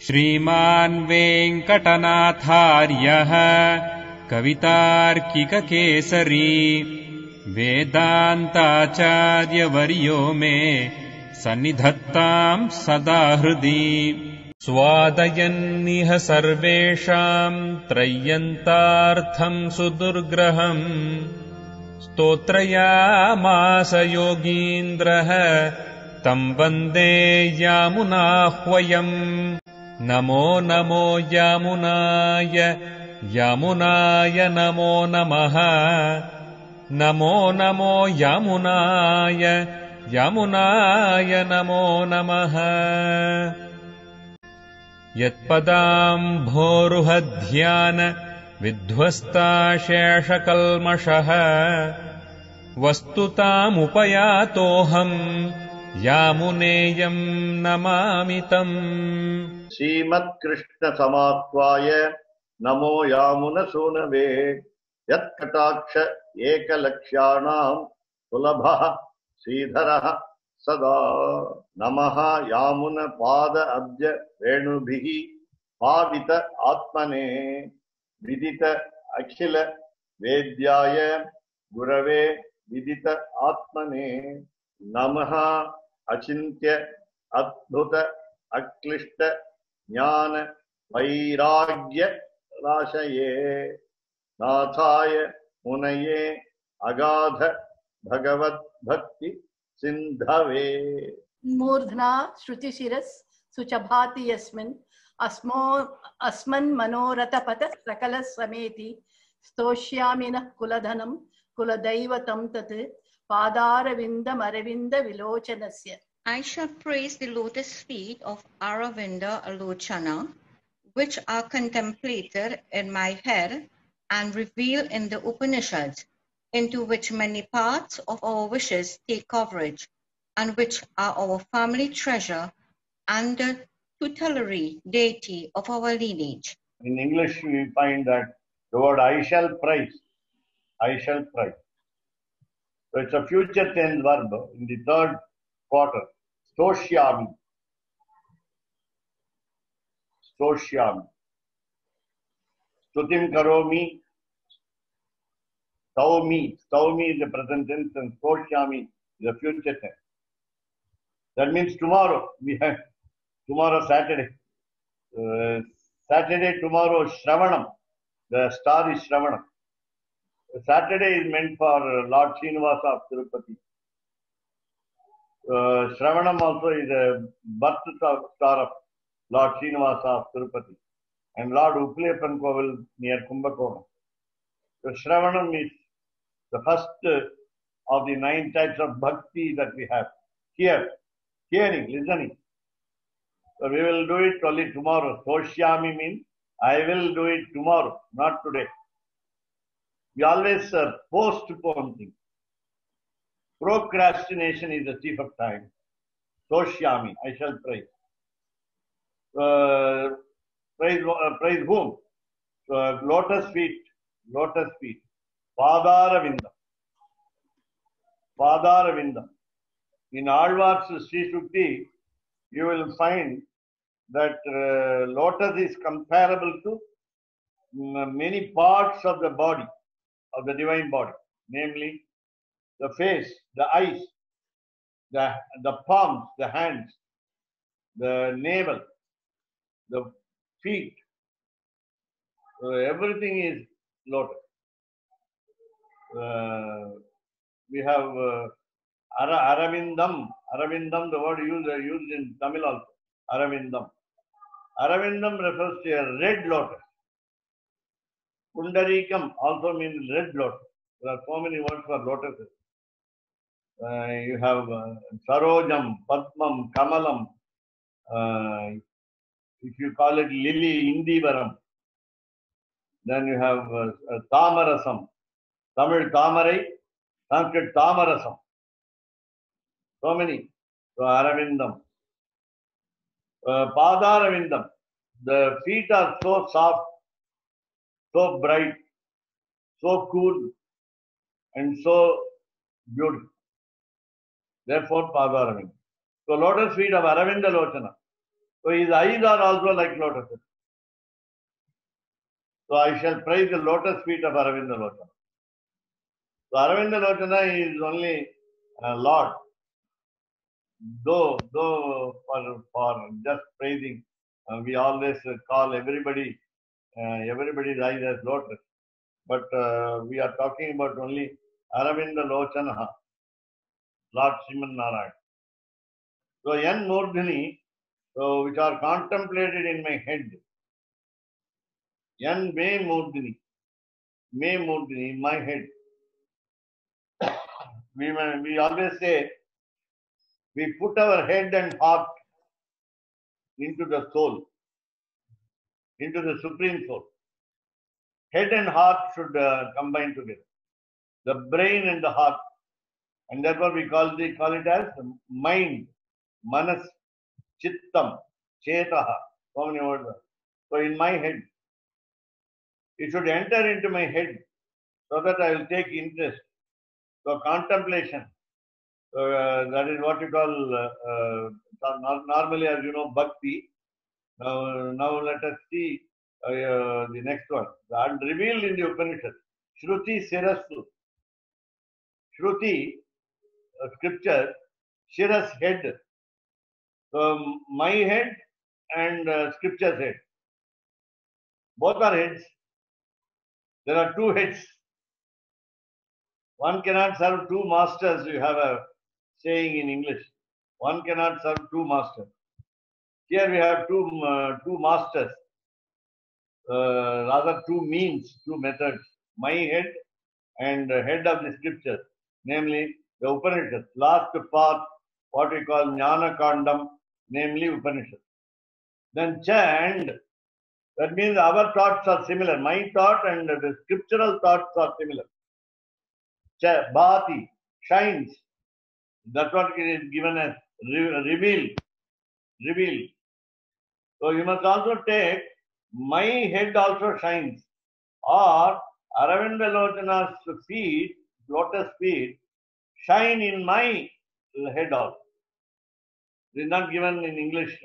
श्रीमान् वेङ्कटनाथार्यः कवितार्किककेसरी वेदान्ताचार्यवर्यो मे सन्निधत्ताम् सदा हृदि स्वादयन्निह सर्वेषाम् त्रय्यन्तार्थम् सुदुर्ग्रहम् स्तोत्रयामास योगीन्द्रः तम् वन्दे यामुनाह्वयम् नमो नमो यामुनाय यामुनाय नमो नमः नमो नमो यामुनाय यामुनाय नमो नमः यत्पदाम्भोरुहध्यान विध्वस्ताशेषकल्मषः वस्तुतामुपयातोऽहम् यामुनेयम् नमामि तम् श्रीमत्कृष्ण समात्वाय नमो यामुनसूनवे यत्कटाक्ष एकलक्ष्याणाम् सुलभः श्रीधरः सदा नमः यामुन पाद अब्ज वेणुभिः पावित आत्मने विदित अखिल वेद्याय गुरवे विदित आत्मने नमः अचिन्त्य अद्भुत अक्लिष्ट ज्ञान वैराग्य राशये नाथाय मुनये अगाध भगवत भक्ति सिंधवे मूर्धना श्रुतिशिरस् सुचभाति यस्मिन् अस्मन् मनोरथपथ सकल समेति स्तोष्यामि नः कुलधनं कुलदैवतं तत् पादारविन्दमरविन्द विलोचनस्य. I shall praise the lotus feet of Aravinda Alochana, which are contemplated in my head and revealed in the Upanishads, into which many parts of our wishes take coverage, and which are our family treasure and the tutelary deity of our lineage. In English, we find that the word I shall praise. I shall praise. So it's a future tense verb in the third quarter. Stoshyami. Stoshyami. Stutim karomi. Staumi. Staumi is the present tense and Stoshyami is the future tense. That means tomorrow. We have tomorrow Saturday. Saturday, tomorrow, Shravanam. The star is Shravanam. Saturday is meant for Lord Srinivasa of Tirupati. Shravanam also is a birth star of Lord Srinivasa of Tirupati. And Lord Upalepan Kovil near Kumbakonam. So Shravanam is the first of the 9 types of bhakti that we have. Hearing, listening. So we will do it only tomorrow. Toshyami means I will do it tomorrow, not today. We always postpone things. Procrastination is the thief of time. Toshyami, I shall praise. Praise whom? Lotus feet. Lotus feet. Padaravinda. Padaravinda. In Alvar's Sri Sukti, you will find that lotus is comparable to many parts of the body, of the divine body, namely the face, the eyes, the palms, the hands, the navel, the feet. So everything is lotus. We have Aravindam. Aravindam, the word used in Tamil also. Aravindam. Aravindam refers to a red lotus. Pundarikam also means red lotus. There are so many words for lotuses. You have Sarojam, Padmam, Kamalam. If you call it lily, Indivaram. Then you have Tamarasam. Tamil Tamarai, Sanskrit Tamarasam. So many. So Aravindam. Padaravindam. The feet are so soft, so bright, so cool, and so beautiful. Therefore, Padaravindam. So lotus feet of Aravinda Lochana. So his eyes are also like lotuses. So I shall praise the lotus feet of Aravinda Lochana. So Aravinda Lochana is only Lord. Though for just praising, we always call everybody's eyes as lotus. But we are talking about only Aravinda Lochana, Lord Sriman Narayan. So Yan Murdhini, so which are contemplated in my head. Yan Me Murdhini, in my head. We always say, we put our head and heart into the soul, into the Supreme Soul. Head and heart should combine together. The brain and the heart. And that's what we call it as mind, manas, chittam, chetaha. So many words. So in my head, it should enter into my head so that I will take interest. So contemplation. That is what you call normally, as you know, bhakti. Now let us see the next one. And revealed in the Upanishad. Shruti Sirasu. Shruti, scripture, Shiras head. So my head and scripture's head. Both are heads. There are two heads. One cannot serve two masters, you have a saying in English. One cannot serve two masters. Here we have two masters, rather two means, two methods. My head and head of the scriptures, namely the Upanishads. Last path, what we call Jnana Kandam, namely Upanishads. Then Chand, that means our thoughts are similar. My thought and the scriptural thoughts are similar. Bhati, shines. That's what it is given as revealed. Revealed. So you must also take my head also shines, or Aravinda Lochana's feet, lotus feet, shine in my head also. It is not given in English.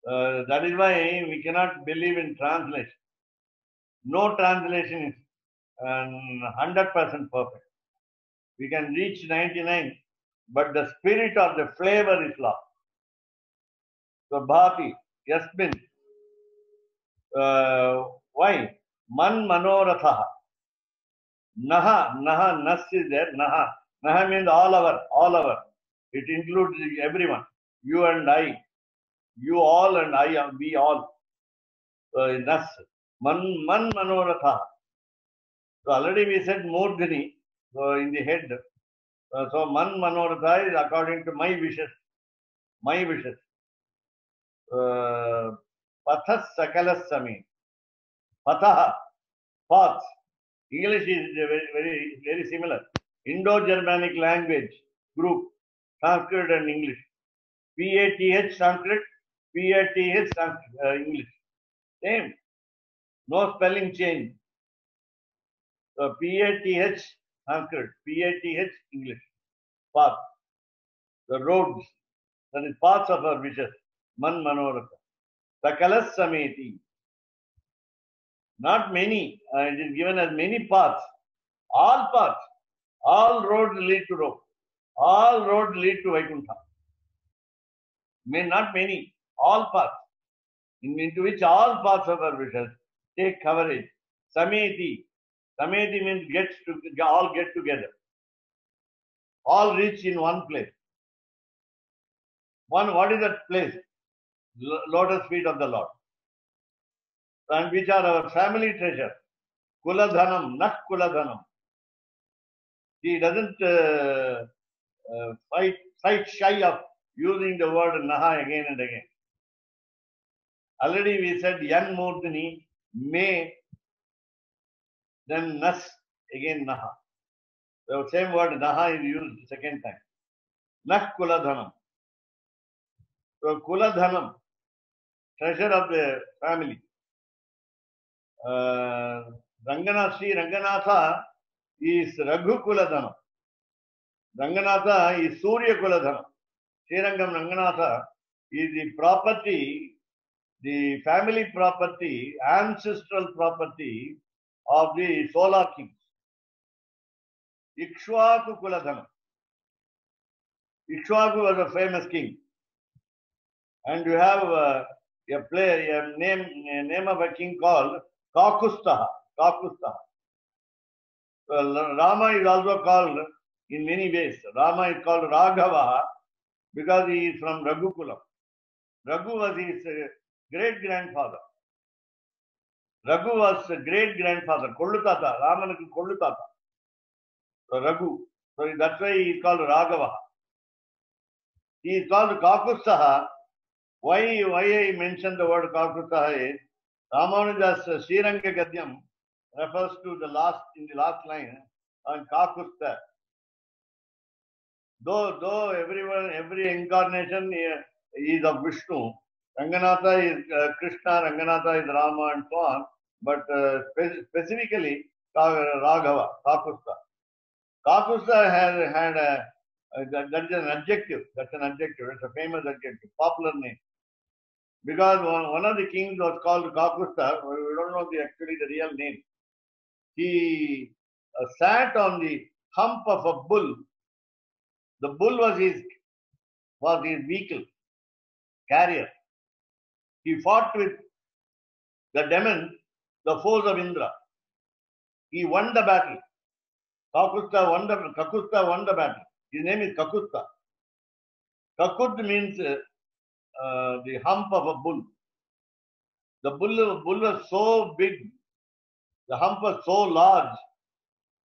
That is why we cannot believe in translation. No translation is 100% perfect. We can reach 99, but the spirit or the flavor is lost. So Bhati, Yasmin. Why? Man Manoratha. Naha, Nas is there. Naha means all our. It includes everyone. You and I. You all and I, we all. Nas. Man Manoratha. So already we said Murdhini, so in the head. So Man Manoratha is according to my wishes. My wishes. Pathas Sakalas Sami. Patha, path. English is very similar. Indo-Germanic language group, Sanskrit and English. PATH Sanskrit, PATH English. Same. No spelling change. So PATH Sanskrit, PATH English. Path. The roads. That is paths of our wishes. Man Manoratha. Sakalas Sameti. Not many. It is given as many paths. All paths. All roads lead to Rome. All roads lead to Vaikuntha. Not many. All paths. Into which all paths of our wishes take coverage. Sameti. Sameti means all get together. All reach in one place. What is that place? Lotus feet of the Lord. And which are our family treasure. Kuladhanam, not Kuladhanam. He doesn't fight shy of using the word Naha again and again. Already we said Yan Murdhini, Me, then Nas, again Naha. The same word Naha is used second time. Nak Kuladhanam. So Kuladhanam, treasure of the family. Ranganatha, Sri Ranganatha is Raghu Kuladhanam. Ranganatha is Surya Kuladhanam. Srirangam Ranganatha is the property, the family property, ancestral property of the Solar kings. Ikshvaku Kuladhanam. Ikshvaku was a famous king. And you have a name of a king called Kakustaha. Kakustaha. So Rama is also called in many ways. Rama is called Raghava because he is from Raghukulam. Raghu was his great-grandfather. Raghu was great-grandfather. Kollutata. Ramanukku Kollutata. So Raghu. So that's why he is called Raghava. He is called Kakustaha. Why I mentioned the word Kakustaha is Ramanuja's Sriranga Gadyam refers to the last line on Kakusta. Though every incarnation is of Vishnu, Ranganatha is Krishna, Ranganatha is Rama, and so on. But specifically Raghava, Kakusta. Kakusta has had that is an adjective. That's an adjective. It's a famous adjective, popular name. Because one of the kings was called Kakusta. We don't know actually the real name. He sat on the hump of a bull. The bull was his vehicle, carrier. He fought with the demons, the foes of Indra. He won the battle. Kakusta won the battle. His name is Kakusta. Kakut means the hump of a bull. The bull was so big, the hump was so large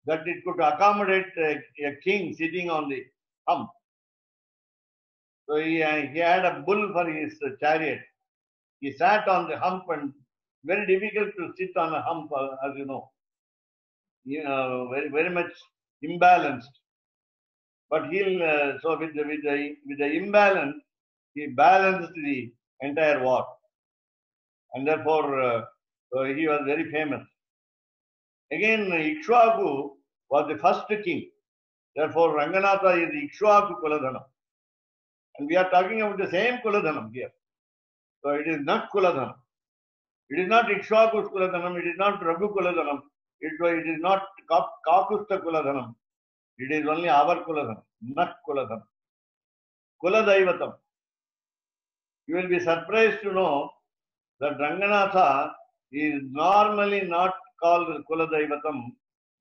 that it could accommodate a king sitting on the hump. So he had a bull for his chariot. He sat on the hump, and very difficult to sit on a hump, as you know. Very much imbalanced. But so with the imbalance, he balanced the entire war, and therefore he was very famous. Again, Ikshvaku was the first king. Therefore, Ranganatha is Ikshvaku Kuladhanam. And we are talking about the same Kuladhanam here. So it is not Kuladhanam. It is not Ikshvaku's Kuladhanam. It is not Raghu Kuladhanam. It is not Kakusta Kuladhanam. It is only our Kuladhanam, not Kuladhanam. Kuladaivatam. You will be surprised to know that Ranganatha is normally not called Kuladaivatam.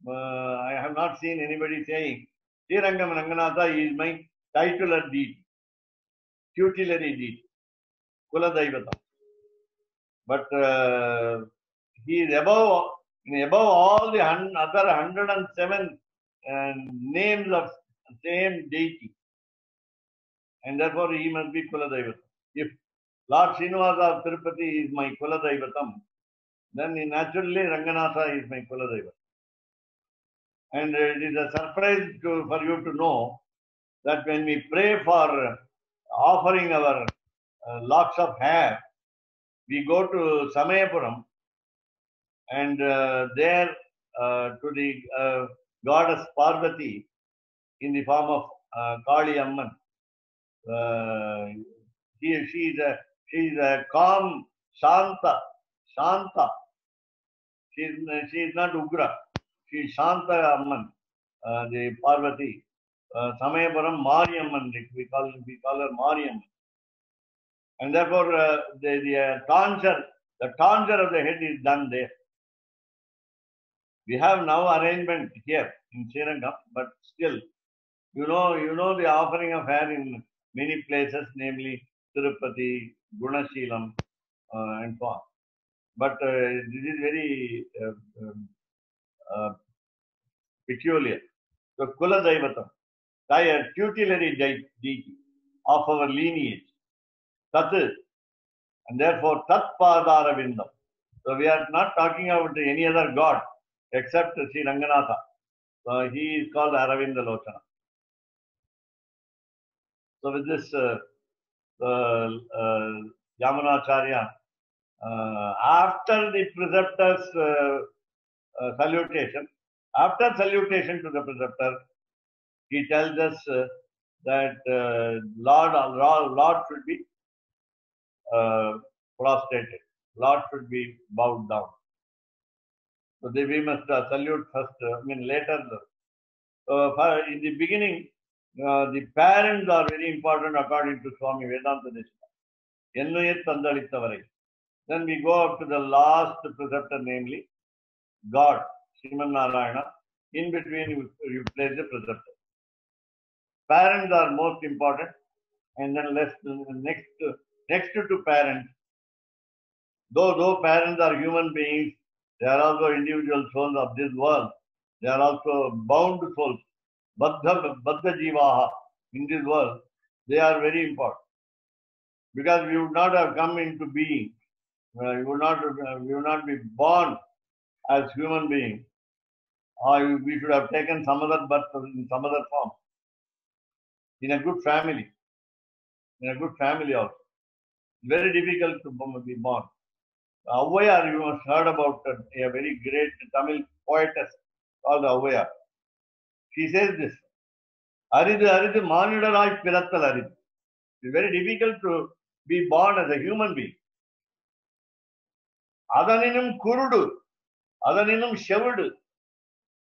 I have not seen anybody saying, Srirangam Ranganatha is my titular deed, tutelary deed, Kuladaivatam. But he is above all the other 107 names of same deity. And therefore he must be Kuladaivatam. If Lord Srinivasa of Tirupati is my Kuladaivatam, then naturally Ranganatha is my Kuladaivatam. And it is a surprise for you to know that when we pray for offering our locks of hair, we go to Samayapuram, and there to the goddess Parvati in the form of Kali Amman. She is a calm, Shanta. She is not Ugra. She is Shanta Amman, the Parvati. Samayapuram Mariamman, we call her Mariamman. And therefore the tonsure of the head is done there. We have now arrangement here in Srirangam, but still, you know the offering of hair in many places, namely Tirupati, Gunashilam, and so on. But this is very peculiar. So Kuladaivatam, a tutelary deity of our lineage, Tat, and therefore Tat Padaravindam. So we are not talking about any other god except Sri Ranganatha. So he is called Aravinda Lochana. So with this Yamunacharya, after the preceptor's salutation, after salutation to the preceptor, he tells us that Lord should be prostrated. Lord should be bowed down. So we must salute first. Later. In the beginning, the parents are very important according to Swami Vedanta Deshmukh. Then we go up to the last preceptor, namely God, Sriman Narayana. In between, you place the preceptor. Parents are most important, and then next to parents. Though parents are human beings, they are also individual souls of this world. They are also bound souls, baddha jivaha in this world. They are very important because we would not have come into being. We would not be born as human beings, or we should have taken some other birth in some other form. In a good family also. Very difficult to be born. Auvayar, you must heard about a very great Tamil poetess called Auvayar. She says this: Aridu Manidarai Pirattal Aridu. It's very difficult to be born as a human being. Adaninum Kurudu, Adaninum Shevudu.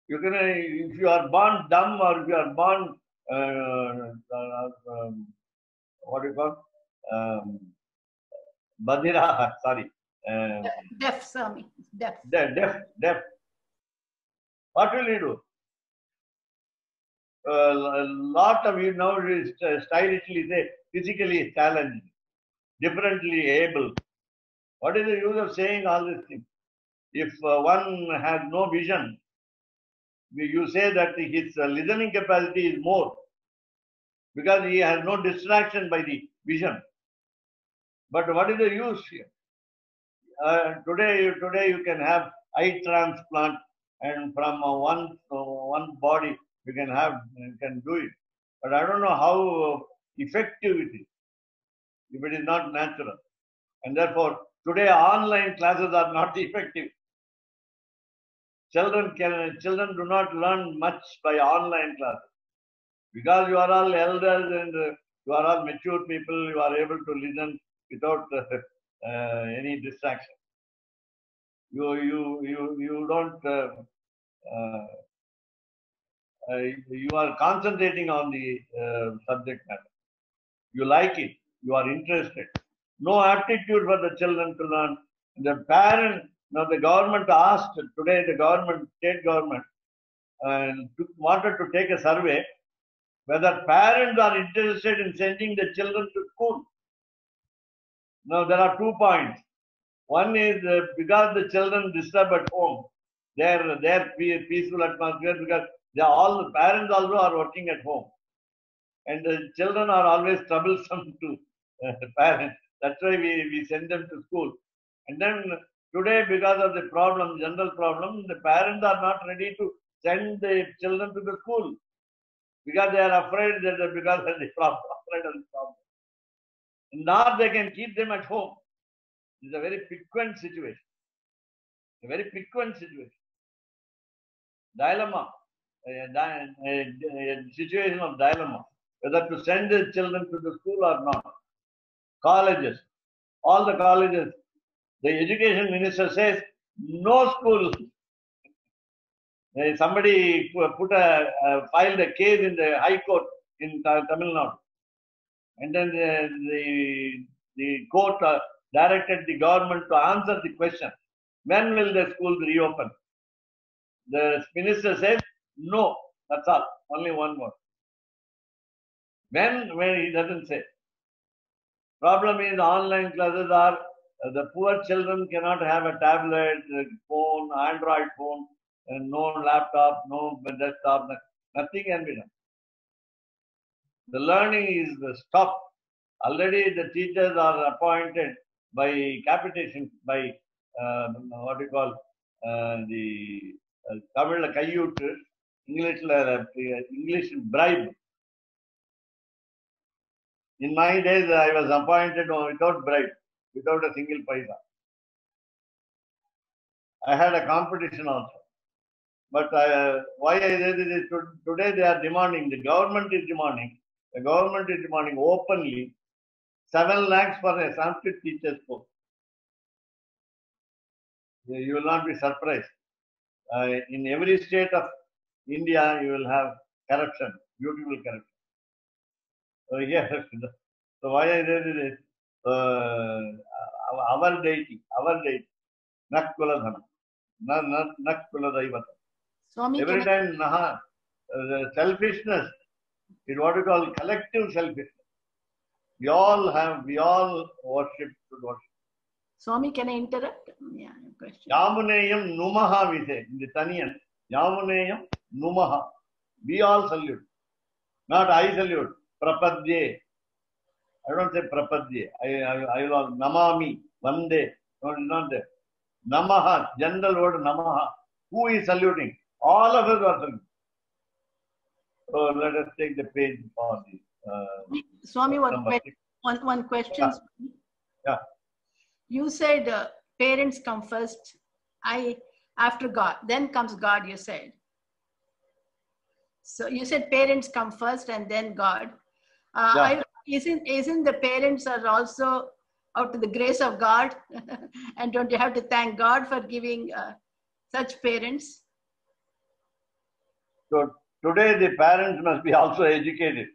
If you are born dumb or if you are born what do you call? Badira, sorry. Deaf, Swami. Deaf. Deaf. What will you do? A lot of you now stylishly say physically challenged, differently able. What is the use of saying all these things? If one has no vision, you say that his listening capacity is more because he has no distraction by the vision. But what is the use here? Today you can have eye transplant, and from one body you can do it. But I don't know how effective it is if it is not natural. And therefore, today online classes are not effective. Children do not learn much by online classes because you are all elders and you are all mature people. You are able to listen without any distraction. You don't. You are concentrating on the subject matter. You like it. You are interested. No aptitude for the children to learn. The parent, now the government asked today, state government, wanted to take a survey whether parents are interested in sending the children to school. Now there are 2 points. One is because the children disturb at home, their peaceful atmosphere, because all the parents also are working at home, and the children are always troublesome to parents. That's why we send them to school. And then today, because of the general problem, the parents are not ready to send the children to the school because they are afraid of the problem. Nor they can keep them at home. It's a very piquant situation. Dilemma. A situation of dilemma. Whether to send the children to the school or not. Colleges. All the colleges. The education minister says, no school. Somebody filed a case in the High Court in Tamil Nadu. And then the court directed the government to answer the question. When will the schools reopen? The minister says, no. That's all. Only one word. When he doesn't say. Problem is online classes are, the poor children cannot have a tablet, phone, Android phone, and no laptop, no desktop, nothing can be done. The learning is stopped. Already the teachers are appointed by capitation, by what you call the Tamil Kayyutu, English bribe. In my days, I was appointed without bribe, without a single paisa. I had a competition also. But why I said it is today they are demanding, the government is demanding openly 7 lakhs for a Sanskrit teacher's post. You will not be surprised. In every state of India, you will have corruption, beautiful corruption. So yes, so why I said it is our deity, Nakkuladhanam, Nakkuladaivatam. Swami, Every time selfishness is what we call collective selfishness. We all worship, should worship. Swami, can I interrupt? Yeah, question. Yamuneyam Numaha, we say in the Taniyan. Yamuneyam Numaha. We all salute. Not I salute. Prapadye. I don't say Prapadye. I will Namami. Vande. No, it's not there. Namaha. General word Namaha. Who is saluting? All of us are saluting. So let us take the page for the Swami, one question. Yeah. Yeah. You said parents come first, after God, then comes God, you said. So you said parents come first and then God. Yeah. Isn't the parents are also out of the grace of God? And don't you have to thank God for giving such parents? So today the parents must be also educated.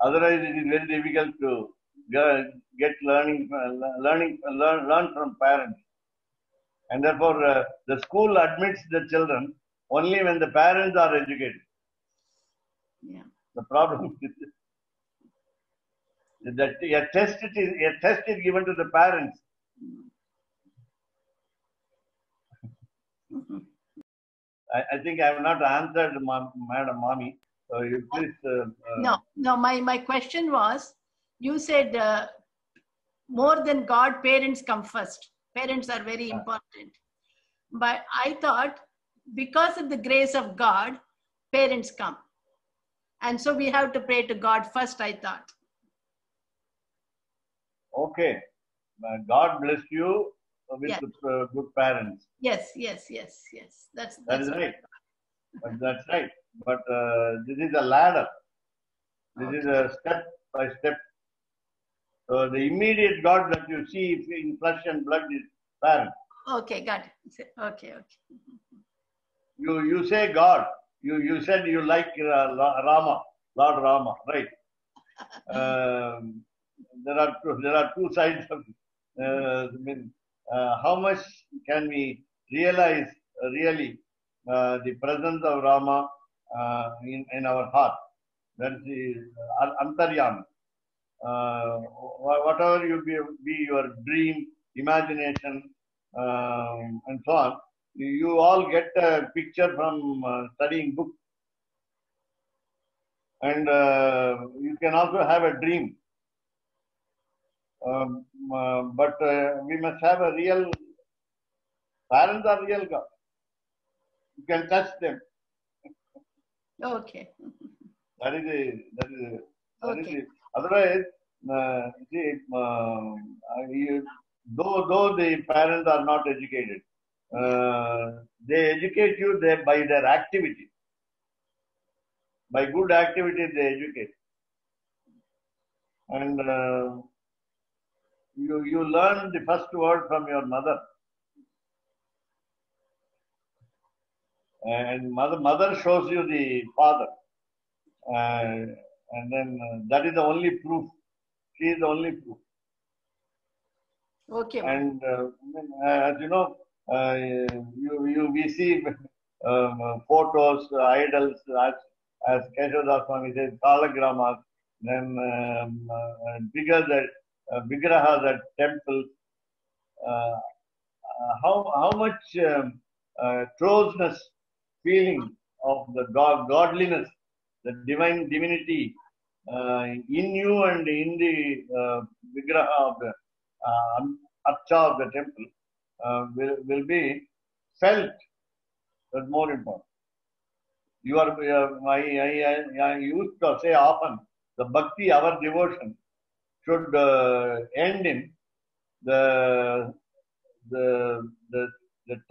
Otherwise, it is very difficult to get learn from parents. And therefore, the school admits the children only when the parents are educated. Yeah. The problem is that a test is given to the parents. Mhm. I think I have not answered Madam Mami. So you please. No. My question was, you said more than God, parents come first. Parents are very important. But I thought because of the grace of God, parents come. And so we have to pray to God first, I thought. Okay. God bless you with Yes. good parents. Yes. That's right. But that's right. But this is a ladder. This is a step by step. So the immediate God that you see in flesh and blood is parents. Okay, got it. Okay. You say God. You said you like Rama, Lord Rama, right? There are two sides of it. How much can we realize really the presence of Rama in our heart? That's the Antaryami. Whatever be your dream, imagination, and so on, you all get a picture from studying books. And you can also have a dream. But we must have a real, parents are real God. You can touch them. Okay. That is Okay. Otherwise, though the parents are not educated, they educate you by their activity. By good activities, they educate. And you learn the first word from your mother. And mother shows you the father. And then that is the only proof. She is the only proof. Okay. And as you know, we see photos, idols, as Keshav Swami says, Kalagramas, then figures at Vigrahas at temples. How much closeness, feeling of the godliness, the divinity in you and in the Vigraha of the Archa of the temple will be felt. That's more important. I used to say often, the bhakti, our devotion, should end in the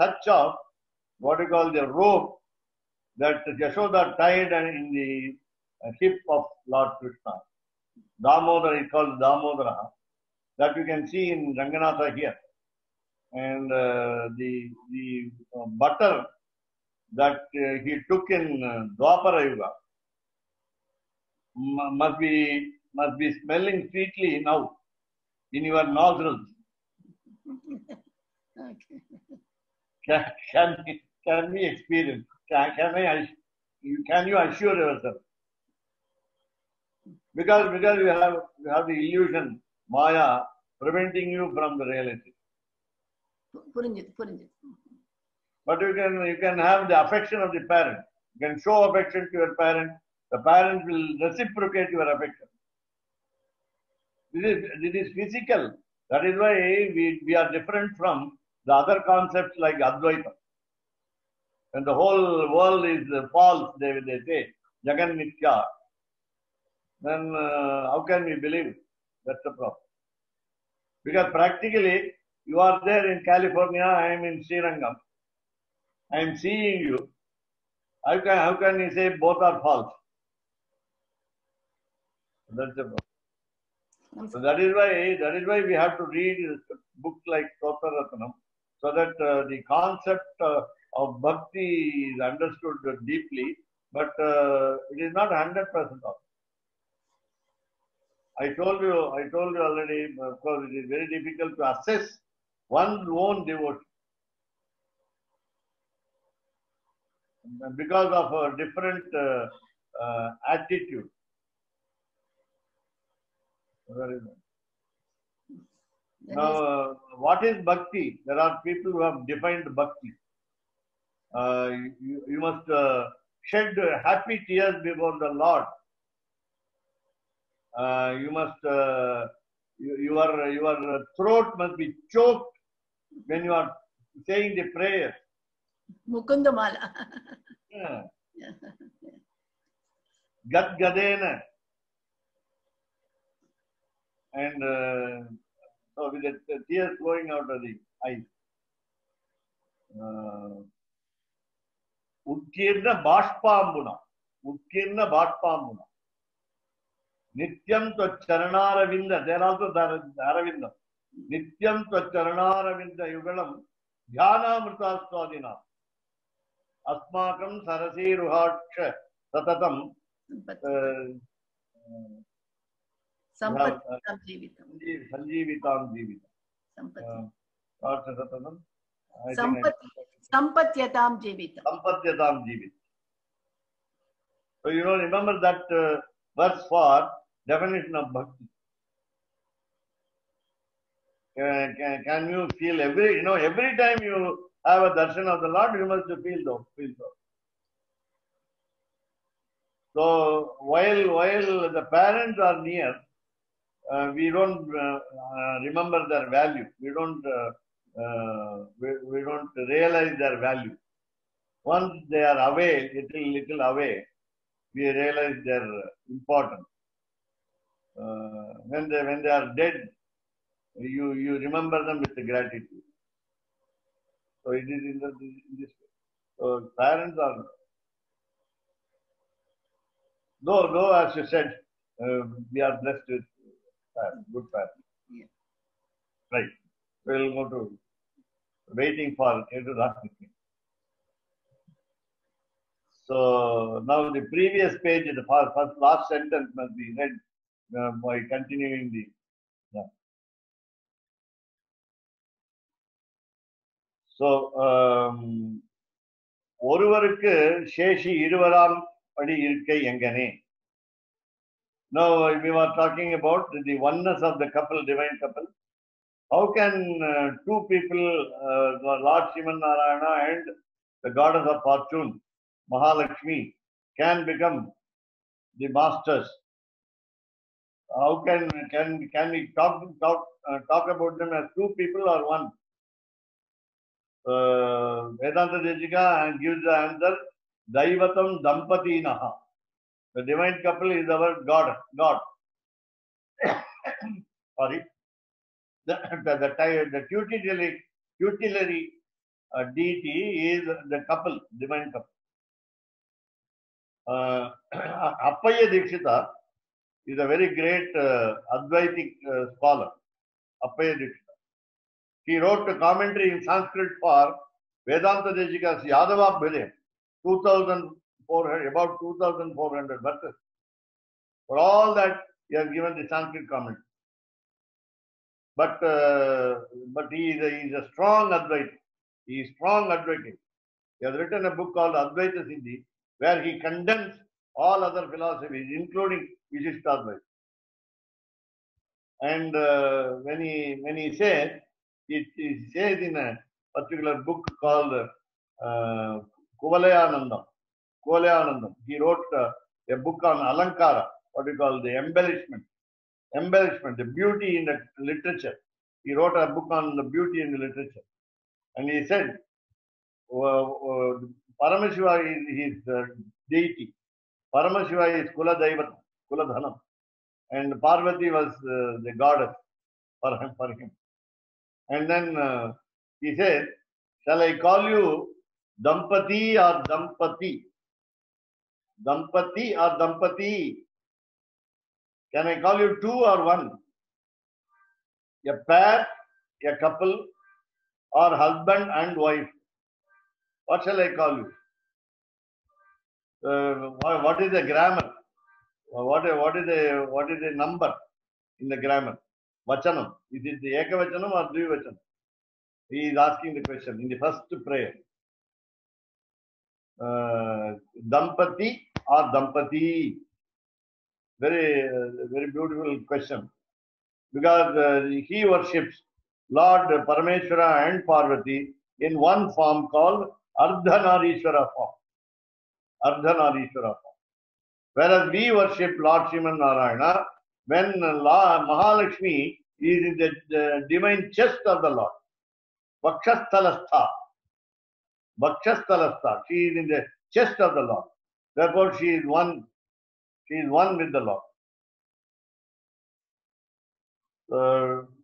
touch of what we call the rope that Yashoda tied in the hip of Lord Krishna. Damodara is called Damodara. That you can see in Ranganatha here. And the butter that he took in Dwapara Yuga must be smelling sweetly now in your nostrils. Okay. Can we experience? Can you assure yourself? Because you have the illusion, Maya, preventing you from the reality. புரிஞ்சுது. But you can have the affection of the parent. You can show affection to your parent. The parent will reciprocate your affection. This is physical. That is why we are different from the other concepts like Advaita. And the whole world is false, they say, Jagan Mithya. Then how can we believe it? That's the problem. Because practically, you are there in California, I am in Srirangam. I am seeing you. How can you say both are false? That's the problem. So that is why we have to read books like Stotra Ratnam, so that the concept of bhakti is understood deeply, but it is not 100% of. I told you already, of course, it is very difficult to assess one's own devotion because of a different attitude. Now, what is bhakti? There are people who have defined bhakti. You must shed happy tears before the Lord. You must your throat must be choked when you are saying the prayer. Mukundamala. Yeah. Gad Gadena. And so with the tears flowing out of the eyes. Utkirna Bashpambuna. Utkirna Bashpambuna. Nityam Tacharanaravindha. There also Aravinda. Nityam Tacharanaravindha Yugalam Dhyana Mrita Swadina. Asmakam Sarasi Ruhaksha Satatam. Sampatyatam Jivitam. Sanjeevitam Jivitam. Sampatyatam Jivitam. Sampatyatam Jivitam. So you know, remember that verse for definition of bhakti. Can you feel every time you have a darshan of the Lord, you must feel so. So while the parents are near, we don't remember their value. We don't realize their value. Once they are away, little away, we realize their importance. When they are dead, you remember them with gratitude. So it is in this way. So parents are, though as you said, we are blessed with good parents. Yeah. Right. We'll go to waiting for Ketu Rashmi. So now the previous page, the first last sentence must be read by continuing the. Yeah. So ஒருவருக்கு சேஷி இருவராம் படி இருக்கை எங்கனே. Now we were talking about the oneness of the couple, divine couple. How can two people, Lord Srimanarayana and the goddess of fortune, Mahalakshmi, can become the masters? How can we talk about them as two people or one? Vedanta Deshika gives the answer, Daivatam Dampatinaha. The divine couple is our God. Sorry. The tutelary deity is the couple, divine couple. Appaya Dikshita is a very great Advaitic scholar, Appaya Dikshita. He wrote a commentary in Sanskrit for Vedanta Deshika's Yadavabhyudayam, 2,400, about 2,400 verses. For all that, he has given the Sanskrit commentary. But he is a strong Advaita. He is strong advocate. He has written a book called Advaita Siddhi, where he condemns all other philosophies, including Vishishtadvaita. And when he says, he says in a particular book called Kuvalayanandam. He wrote a book on Alankara, what we call the embellishment, the beauty in the literature. He wrote a book on the beauty in the literature. And he said, Paramashiva is his deity. Paramashiva is Kula Daivata, Kula Dhanam. And Parvati was the goddess for him. And then he said, shall I call you Dampati or Dampati? Dampati or Dampati? Can I call you two or one? A pair, a couple, or husband and wife? What shall I call you? What is the grammar? What is the number in the grammar? Vachanam. Is it the Ekavachanam or Dvivachanam? He is asking the question in the first prayer. Dampati or Dampati? Very beautiful question. Because he worships Lord Parameshwara and Parvati in one form called Ardhanarishwara form. Whereas we worship Lord Sriman Narayana when Mahalakshmi is in the divine chest of the Lord. Vakshasthalastha. She is in the chest of the Lord. Therefore, she is one with the Lord.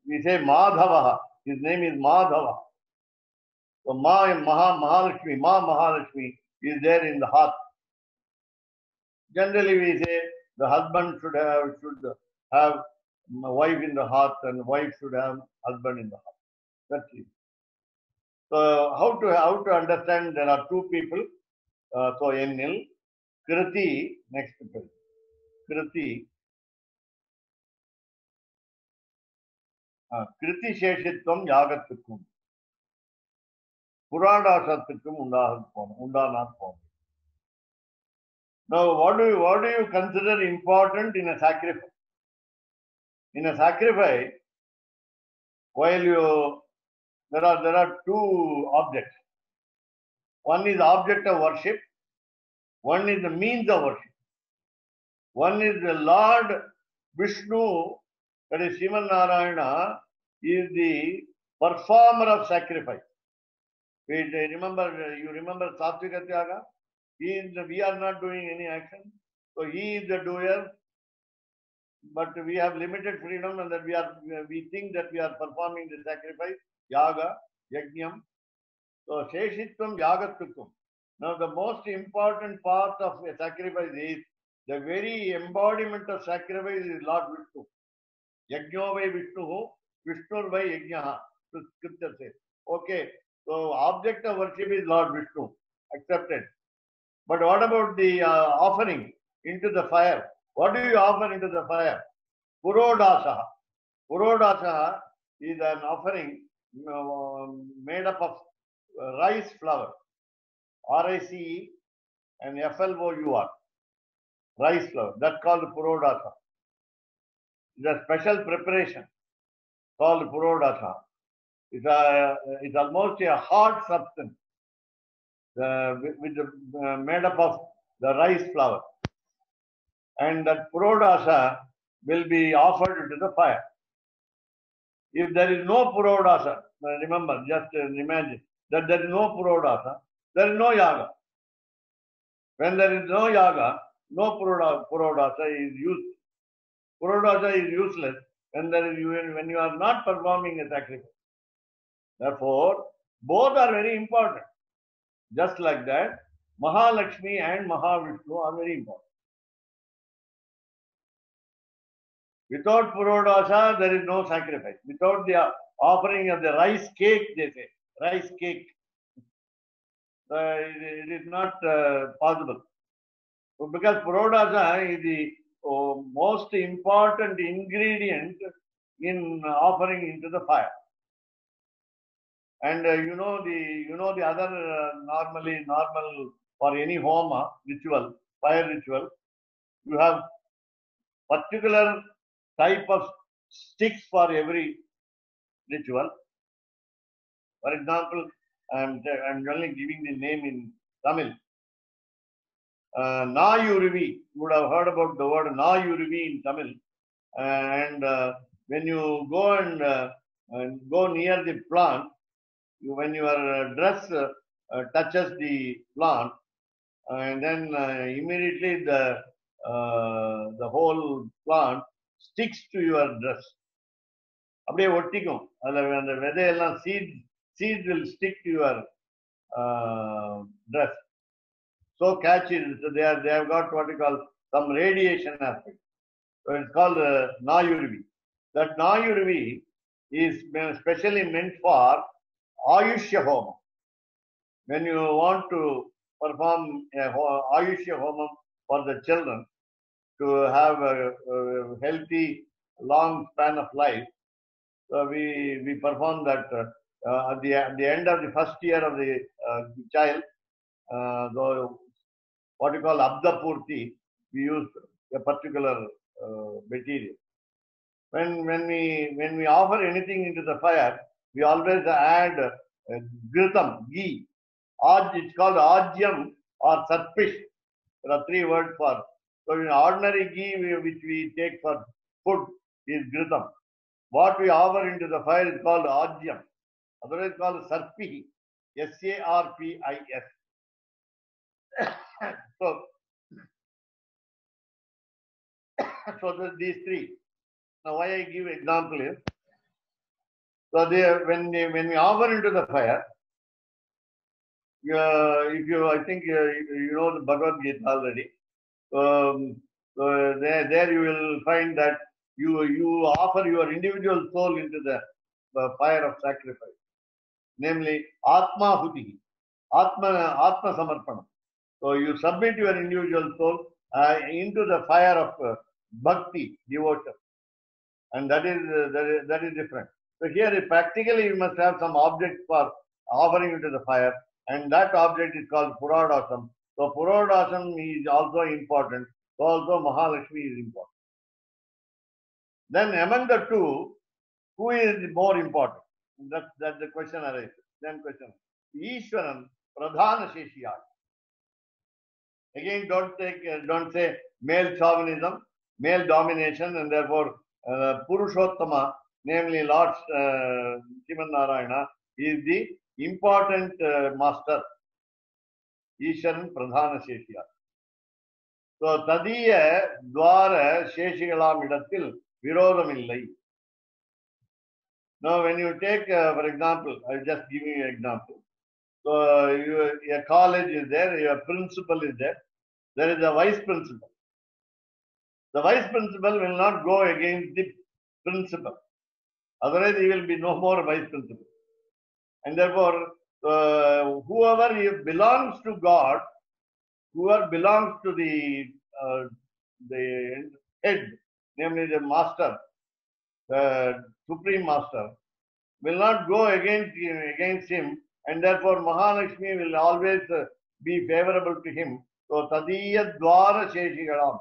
We say Madhava. His name is Madhava. So Mahalakshmi is there in the heart. Generally, we say the husband should have a wife in the heart, and wife should have husband in the heart. That's it. So how to understand? There are two people. So Enil, Kriti, next page. Kriti. Kriti Sheshitvam Yagathukum. Puradashathukum Undanat Pon. Now, what do you consider important in a sacrifice? In a sacrifice, while there are two objects. One is object of worship. One is the means of worship. One is the Lord Vishnu, that is Sriman Narayana, is the performer of sacrifice. You remember Sattvika Tyaga? We are not doing any action. So he is the doer, but we have limited freedom, and that we think that we are performing the sacrifice, yaga, yajnam. So Sheshitvam Yagathukum. Now the most important part of a sacrifice is the very embodiment of sacrifice is Lord Vishnu. Yajno vai Vishnu, Vishnur vai yajnaha. Scripture says. Okay, so object of worship is Lord Vishnu. Accepted. But what about the offering into the fire? What do you offer into the fire? Purodasaha. Purodasaha is an offering made up of rice flour. R-I-C-E and F-L-O-U-R. Rice flour. That's called Purodasa. It's a special preparation called Purodasa. It's almost a hard substance made up of the rice flour. And that Purodasa will be offered to the fire. If there is no Purodasa, remember, just imagine that there is no Purodasa, there is no yaga. When there is no yaga, no Purodasa is used. Purodasa is useless when you are not performing a sacrifice. Therefore, both are very important. Just like that, Mahalakshmi and Mahavishnu are very important. Without Purodasa, there is no sacrifice. Without the offering of the rice cake, they say, rice cake, it is not possible. Because Purodasa is the most important ingredient in offering into the fire. And you know the other normal for any homa ritual, fire ritual, you have particular type of sticks for every ritual. For example, I'm only giving the name in Tamil. Nayuruvi, you would have heard about the word Nayuruvi in Tamil. And when you go and go near the plant, when your dress touches the plant, and then immediately the whole plant sticks to your dress. அப்படியே ஒட்டிக்கும். அதில் அந்த விதையெல்லாம் seeds will stick to your dress. So catchy. So they have got what you call some radiation aspect. So it's called Nayuruvi. That Nayuruvi is specially meant for Ayushya Homa. When you want to perform Ayushya Homam for the children to have a healthy, long span of life, so we perform that at the end of the first year of the child, what you call Abda Purti, we use a particular material. When we offer anything into the fire, we always add ghritam, ghee. It's called ajyam or sarpish. There are three words for. So in ordinary ghee which we take for food is ghritam. What we offer into the fire is called ajyam. Otherwise called sarpihi, sarpis. So these three. Now why I give example is, so when we offer into the fire, if you, I think you know the Bhagavad Gita already. So there you will find that you offer your individual soul into the fire of sacrifice, namely Atma Huti, Atma Samarpanam. So you submit your individual soul into the fire of bhakti, devotion, and that is different. So here practically you must have some object for offering into the fire, and that object is called Purodasam. So Purodasam is also important. So also Mahalakshmi is important. Then among the two, who is more important? That's the question arises. Then question: Ishwaran Pradhana Sheshiya. Again, don't say male chauvinism, male domination, and therefore Purushottama, namely Lord Sriman Narayana, is the important master. Ishwaran Pradhana Sheshiya. So Tadiya Dwara Sheshigalam Idatil Virodham illai. Now, when you take, for example, I'll just give you an example. So, your college is there, your principal is there. There is a vice principal. The vice principal will not go against the principal. Otherwise, he will be no more vice principal. And therefore, whoever belongs to God, whoever belongs to the head, namely the master, the supreme master, will not go against him, and therefore Mahalakshmi will always be favorable to him. So Tadiya Dwara Sheshigalam.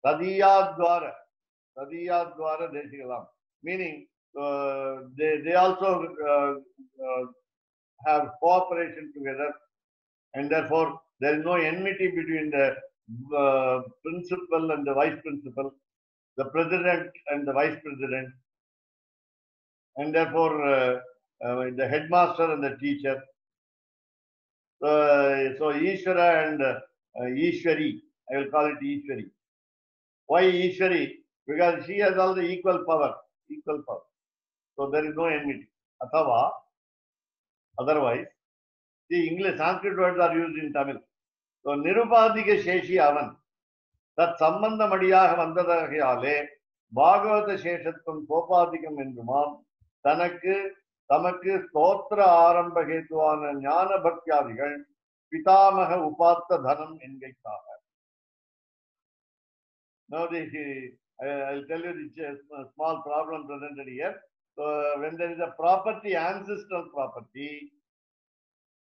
Tadiya Dwara Deshigalam. Meaning they also have cooperation together, and therefore there is no enmity between the principal and the vice principal, the president and the vice president, and therefore the headmaster and the teacher. So Ishvara and Ishwari, I will call it Ishwari. Why Ishwari? Because she has all the equal power. So there is no enmity. Athava, otherwise, the English Sanskrit words are used in Tamil. So Nirupadika Sheshi Avan. தத் சம்பந்தமடியாக வந்ததாகையாலே பாகவத சேஷத்துவம் சோபாதிகம் என்றுமாம் தனக்கு தமக்கு ஸ்தோத்திர ஆரம்ப ஹேத்துவான ஞான பக்தியாதிகள் பிதாமக உபாத்த தனம் என்கைக்காக. Now I'll tell you the small problem presented here. So when there is a property, ancestral property,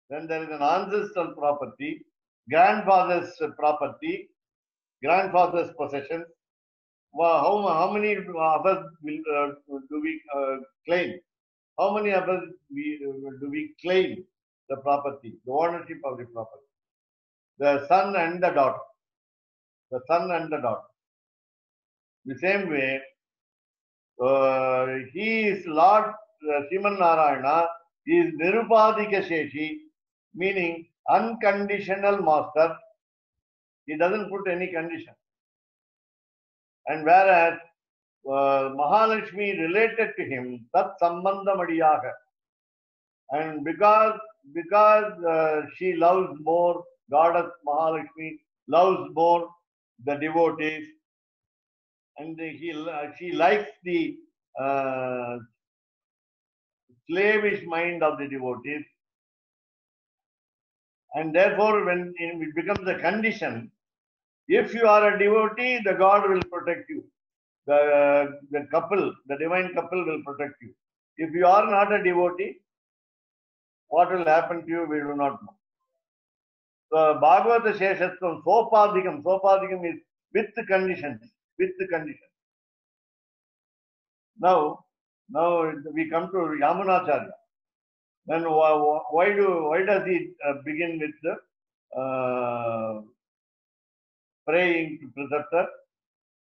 when there is an ancestral property, grandfather's property, grandfather's possessions, how many of us do we claim? How many of us do we claim the property, the ownership of the property? The son and the daughter. The son and the daughter. The same way, he is Lord Sriman Narayana, he is Nirupadika Sheshi, meaning unconditional master. He doesn't put any condition. And whereas Mahalakshmi related to him, Tat Sambandhamadiyaga. And because she loves more, Goddess Mahalakshmi loves more the devotees, and she likes the slavish mind of the devotees, and therefore when it becomes a condition, if you are a devotee, the God will protect you. The couple, the divine couple will protect you. If you are not a devotee, what will happen to you, we do not know. So Bhagavata Sheshatvam Sopadikam. Sopadikam is with conditions. With the condition. Now we come to Yamunacharya. Then why does he begin with the praying to preceptor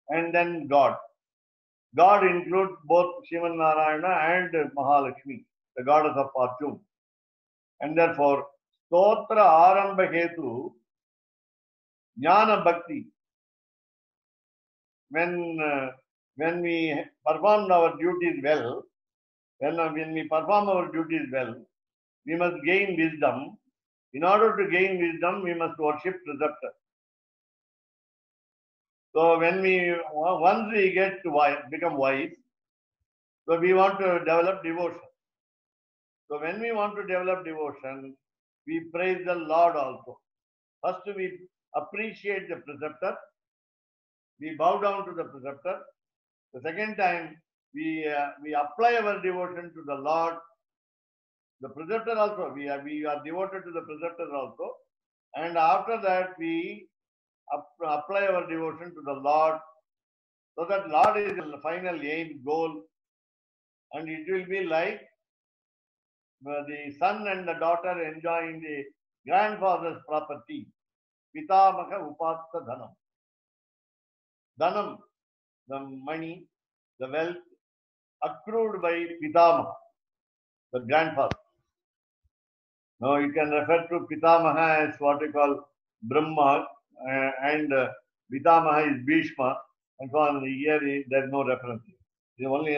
and then God? God includes both Sriman Narayana and Mahalakshmi, the goddess of fortune. And therefore, Stotra Arambha Hetu, Jnana Bhakti. When we perform our duties well, when we perform our duties well, we must gain wisdom. In order to gain wisdom, we must worship preceptor. So when once we become wise, so we want to develop devotion. So when we want to develop devotion, we praise the Lord also. First we appreciate the preceptor. We bow down to the preceptor. The second time, we apply our devotion to the Lord. The preceptor also, we are devoted to the preceptor also. And after that, we apply our devotion to the Lord. So that Lord is the final aim, goal. And it will be like the son and the daughter enjoying the grandfather's property. Pitamaka Upatta Dhanam. Dhanam, the money, the wealth accrued by Pitamaha, the grandfather. Now you can refer to Pitamaha as what we call Brahma, and Pitamaha is Bhishma, and so on. Here there is no reference. Only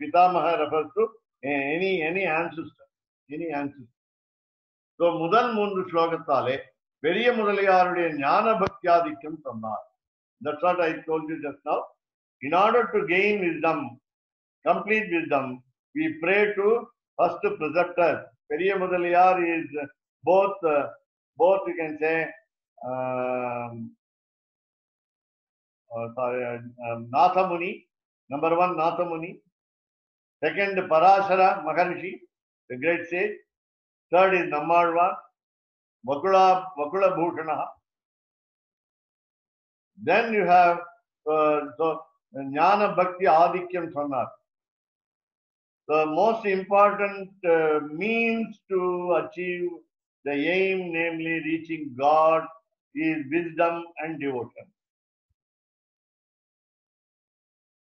Pitamaha refers to any ancestor. Any ancestor. So முதல் 3 ஸ்லோகத்தாலே பெரிய முதலியாருடைய ஞான பக்தியாதிக்கம் சொன்னார். That's what I told you just now. In order to gain wisdom, complete wisdom, we pray to first preceptor. Periya Mudaliyar is both you can say Natha Muni, number 1 Natha Muni, second Parashara Maharishi, the great sage, third is Nammalvar, Vakula Bhushana. Then you have Jnana Bhakti Adikyam Sannar. The most important means to achieve the aim, namely reaching God, is wisdom and devotion.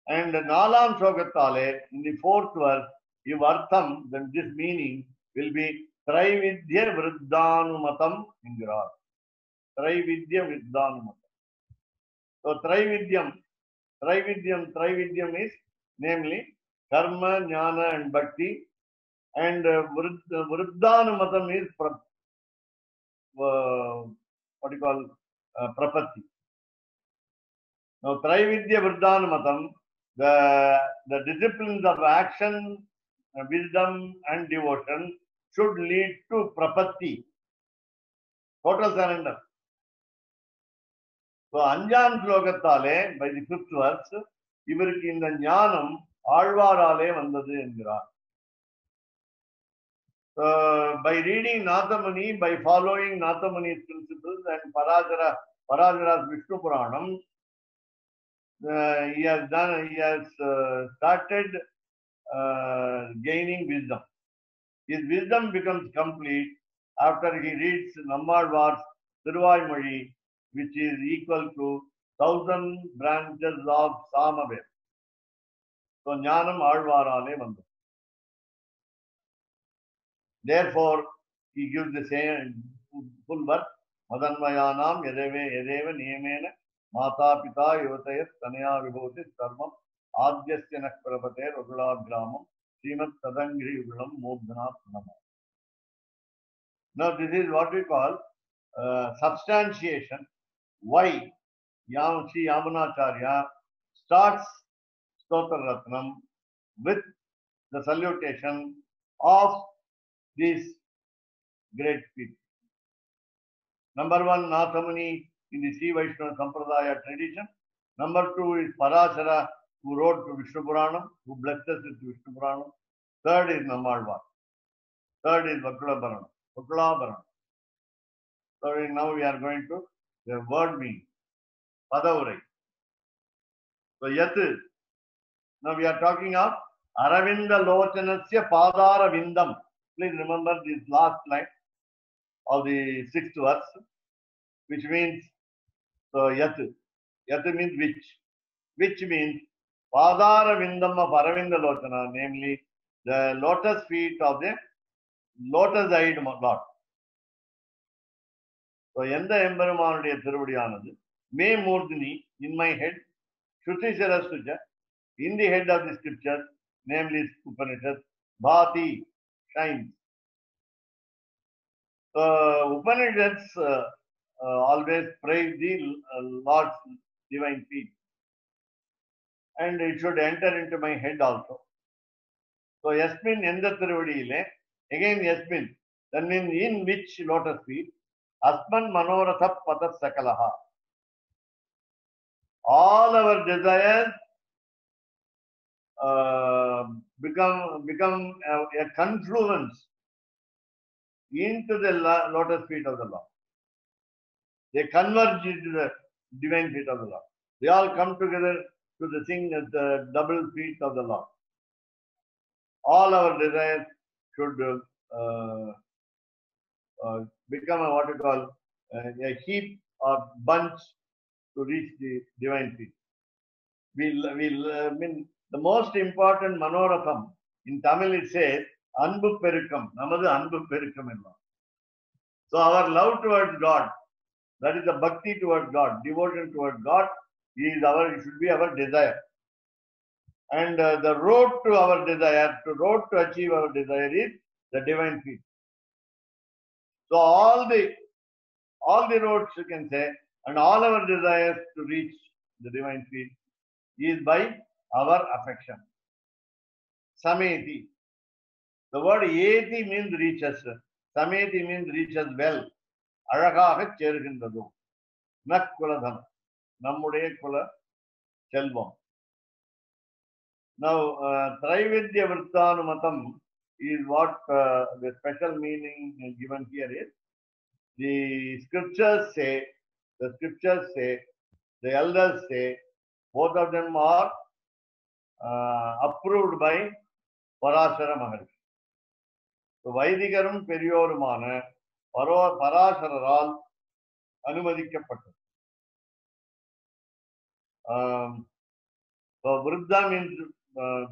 And Nalam Shogatale, in the 4th verse, if Artham, then this meaning will be Traividya Vriddhanumatam Indra. Traividya Vriddhanumatam. So Traividyam is namely Karma, Jnana and Bhakti, and Vriddhanumatam is what you call Prapatti. Now, Traividya Vruddhanumatam, the disciplines of action, wisdom and devotion should lead to prapatti, total surrender. So, Anjan Slokathale, by the 5th verse, இவருக்கு இந்த ஞானம் ஆழ்வாராலே வந்தது என்கிறார். By reading Nathamuni, by following Nathamuni's principles and Parashara's Vishnu Puranam, he has started gaining wisdom. His wisdom becomes complete after he reads Nammalvar's Thiruvaimozhi, which is equal to 1000 branches of Samaveda. So, Jnanam Alvarale Vandu. Therefore, he gives the same full verse, Madanmayanam Yadeva Niyamena Mata Pita Yuvatayat Tanaya Vibhutis Karmam Adhyasya Nakparapate Ragula Gramam Srimat Tadangri Ulam Mudhana Pranama. Now, this is what we call substantiation. Why Sri Yamunacharya starts Stotra Ratnam with the salutation of these great people. Number one, Nathamuni in the Sri Vaishnava Sampradaya tradition. Number two is Parashara, who wrote to Vishnu Puranam, who blessed us with Vishnu Puranam. Third is Nammalvar. Third is Vakula Bharan. So now we are going to the word meaning. Padaurai. So Yat. Now we are talking of Aravinda Lochanasya Padara Vindam. Please remember this last line of the 6th verse, which means Yat. Yat means which. Which means Padara Vindam of Aravinda Lochana, namely the lotus feet of the lotus-eyed Lord. So, Yenda Emberumanuடைய திருவடியானது May Murdini in my head, Shruti Saraswati in the head of the scriptures, namely Upanishads, Bhati shines. Upanishads always praise the Lord's divine feet, and it should enter into my head also. So, Yasmin Yenda Tiruvadiyile, again Yasmin, that means in which lotus feet, Asman Manoratha Patat Sakalaha. All our desires become a confluence into the lotus feet of the Lord. They converge into the divine feet of the Lord. They all come together to the thing at the double feet of the Lord. All our desires should become what you call a heap or bunch to reach the divine feet. I mean, the most important Manoratham in Tamil it says Anbu Perukam, Namadu Anbu Perukam. So our love towards God, that is the bhakti towards God, devotion towards God, it should be our desire. And the road to our desire, road to achieve our desire is the divine feet. So all the roads you can say, and all our desires to reach the divine feet is by our affection. Sameti. The word eti means reaches. Sameti means reaches well. Azhagaga cheruginnathu. Nak kuladhanam. Nammuடைய kula selvam. Now, Traividya Vruddhanumatam is what the special meaning given here is. The scriptures say, the elders say, both of them are approved by Parashara Maharshi. So, Vaidikarum Periyorumana Parashararal Anumadikkapattu. So, Vruddha means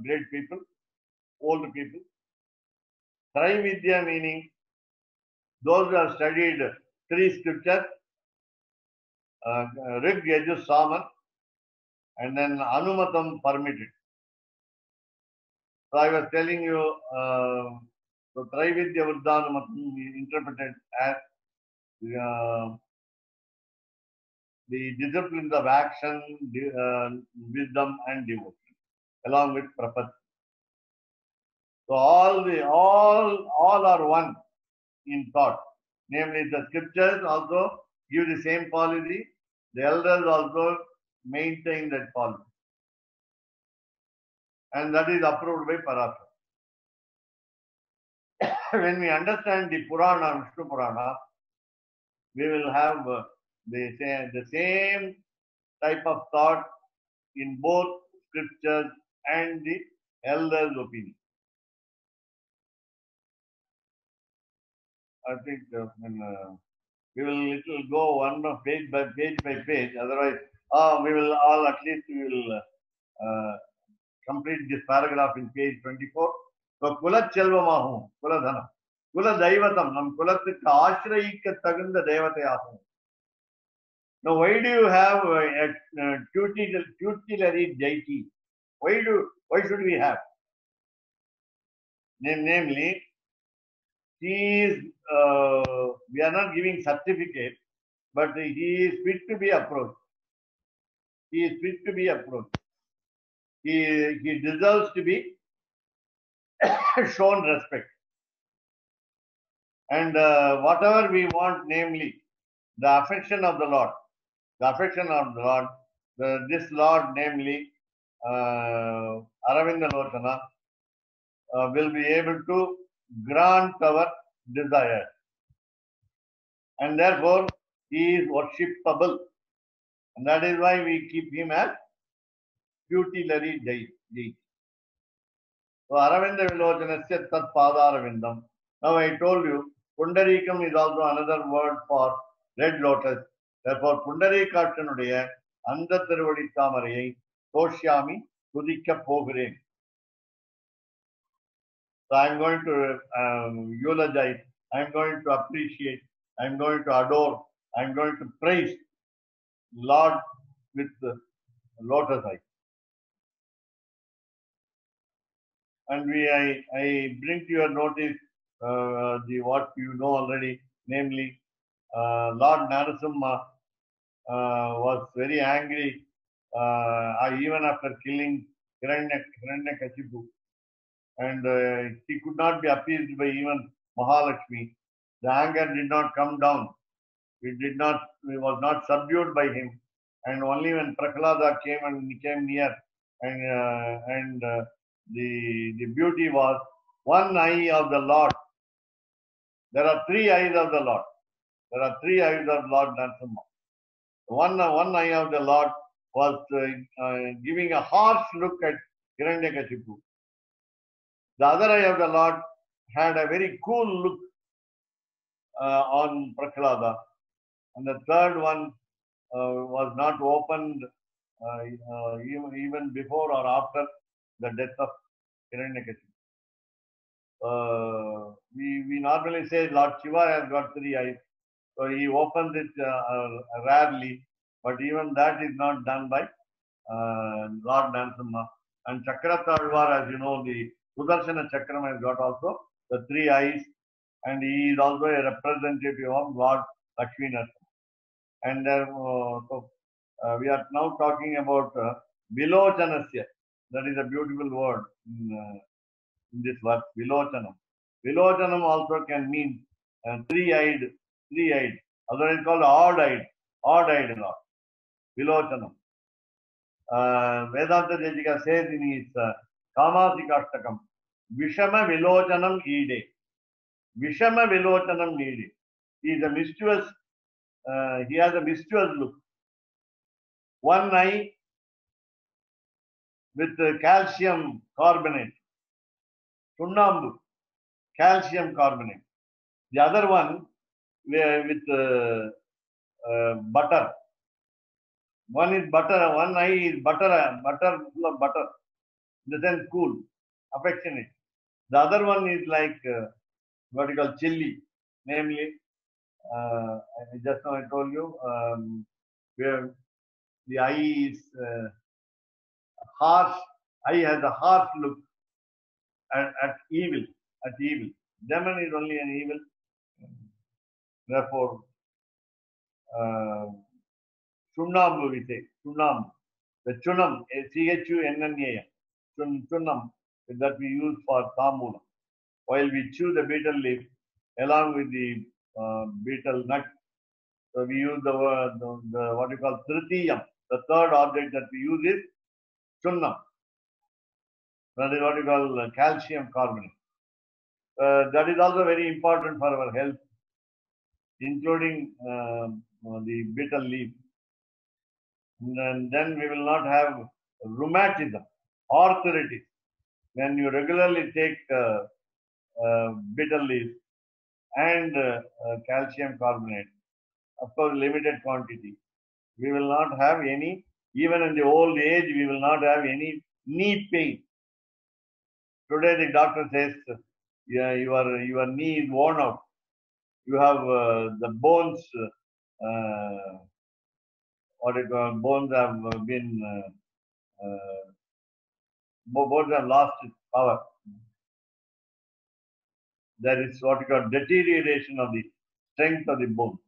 great people, old people. Traividya meaning those who have studied 3 scriptures, Rig, Yajus, Saman, and then Anumatam permitted. So I was telling you, so Traividya Vruddhanumatam interpreted as the disciplines of action, wisdom, and devotion, along with prapatti. So all are one in thought. Namely, the scriptures also give the same policy. The elders also maintain that policy. And that is approved by Parashara. When we understand the Purana, Vishnu Purana, we will have the same type of thought in both scriptures and the elders' opinion. I think we will go one page by page. Otherwise, we will all at least we will complete this paragraph in page 24. So, Kula Chelvamahum, Kula Dhanam, Kula Daivatam, Nam Kulathukku Ashrayikka Tagunda Devatayahum. Now, why do you have a tutelary deity? Why should we have? Namely, he is, we are not giving certificate, but he is fit to be approached. He is fit to be approached. He deserves to be shown respect. And whatever we want, namely, the affection of the Lord, this Lord, namely, Aravinda Lochana, will be able to grant our desires. And therefore, he is worshipable. And that is why we keep him as tutelary deity. So, Aravinda Vilochanasya Tat Padaravindam. Now, I told you, Pundarikam is also another word for red lotus. Therefore, Pundarikakshanuடைய அந்த திருவடி தாமரையை தோஷ்யாமி துதிக்க போகிறேன். So I am going to eulogize, I am going to appreciate, I am going to adore, I am going to praise Lord with lotus eyes. And I bring to your notice what you know already, namely Lord Narasimha was very angry even after killing Hiranyakashipu. And he could not be appeased by even Mahalakshmi. The anger did not come down. It was not subdued by him. And only when Prahlada came near, and the beauty was one eye of the Lord. There are three eyes of the Lord. There are three eyes of Lord Narasimha. One eye of the Lord was giving a harsh look at Hiranyakashipu. The other eye of the Lord had a very cool look on Prahlada. And the third one was not opened even before or after the death of Hiranyakashipu. We normally say Lord Shiva has got three eyes. So he opens it rarely, but even that is not done by Lord Narasimha. And Chakrathalvar, as you know, the Sudarshana Chakram has got also the three eyes, and he is also a representative of Lord Lakshmi Narasimha. And so we are now talking about Vilochanasya. That is a beautiful word in this verse, Vilochanam. Vilochanam also can mean three-eyed, otherwise called odd-eyed Lord. Vilochanam. Vedanta Dejika says in his Kamasikashtakam, Vishama Vilochanam Ide. Vishama Vilochanam Ide. He is a mischievous, he has a mischievous look. One eye with calcium carbonate, Sunnambu, calcium carbonate. The other one with butter. One is butter, one eye is butter full of butter. In the sense cool, affectionate. The other one is like what you call chilli, namely, just now I told you, where the eye is harsh, eye has a harsh look at evil. Demon is only an evil. Therefore, Chunnam we say, Chunnam. The chunam, Chunam, chunam that we use for tamula. While we chew the betel leaf along with the betel nut, so we use the what you call tritiyam. The third object that we use is chunnam. That is what you call calcium carbonate. That is also very important for our health, including the betel leaf. And then we will not have rheumatism, arthritis. When you regularly take betel leaf and calcium carbonate, of course limited quantity, we will not have any, even in the old age, we will not have any knee pain. Today the doctor says, yeah, your knee is worn out. You have the bones, bones have been, bones have lost its power. There is what you call deterioration of the strength of the bone.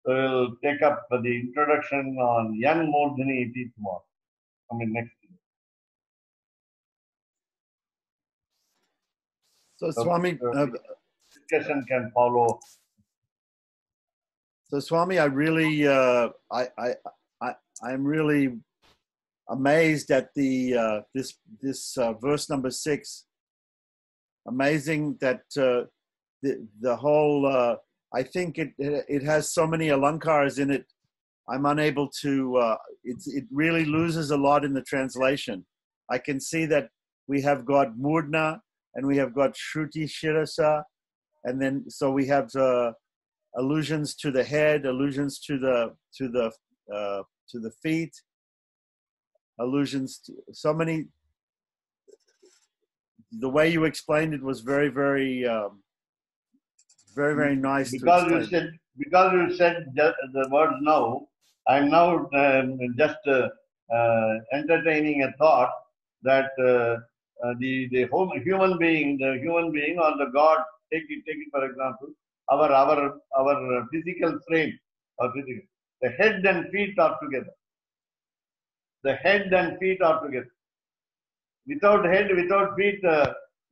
So we'll take up the introduction on Yan Mordhini Iti tomorrow. Next year. So Swami, discussion can follow. So Swami, I really, I'm really amazed at the this verse number 6. Amazing that the whole. I think it has so many alankaras in it. I'm unable to. It really loses a lot in the translation. I can see that we have got murdna and we have got shruti shirasa, and then so we have allusions to the head, allusions to the feet, allusions to so many. The way you explained it was very, very, very, very nice. Because you said the words now, I'm now just entertaining a thought that the human being or the God, take it for example, our physical frame, the head and feet are together. The head and feet are together. Without head, without feet,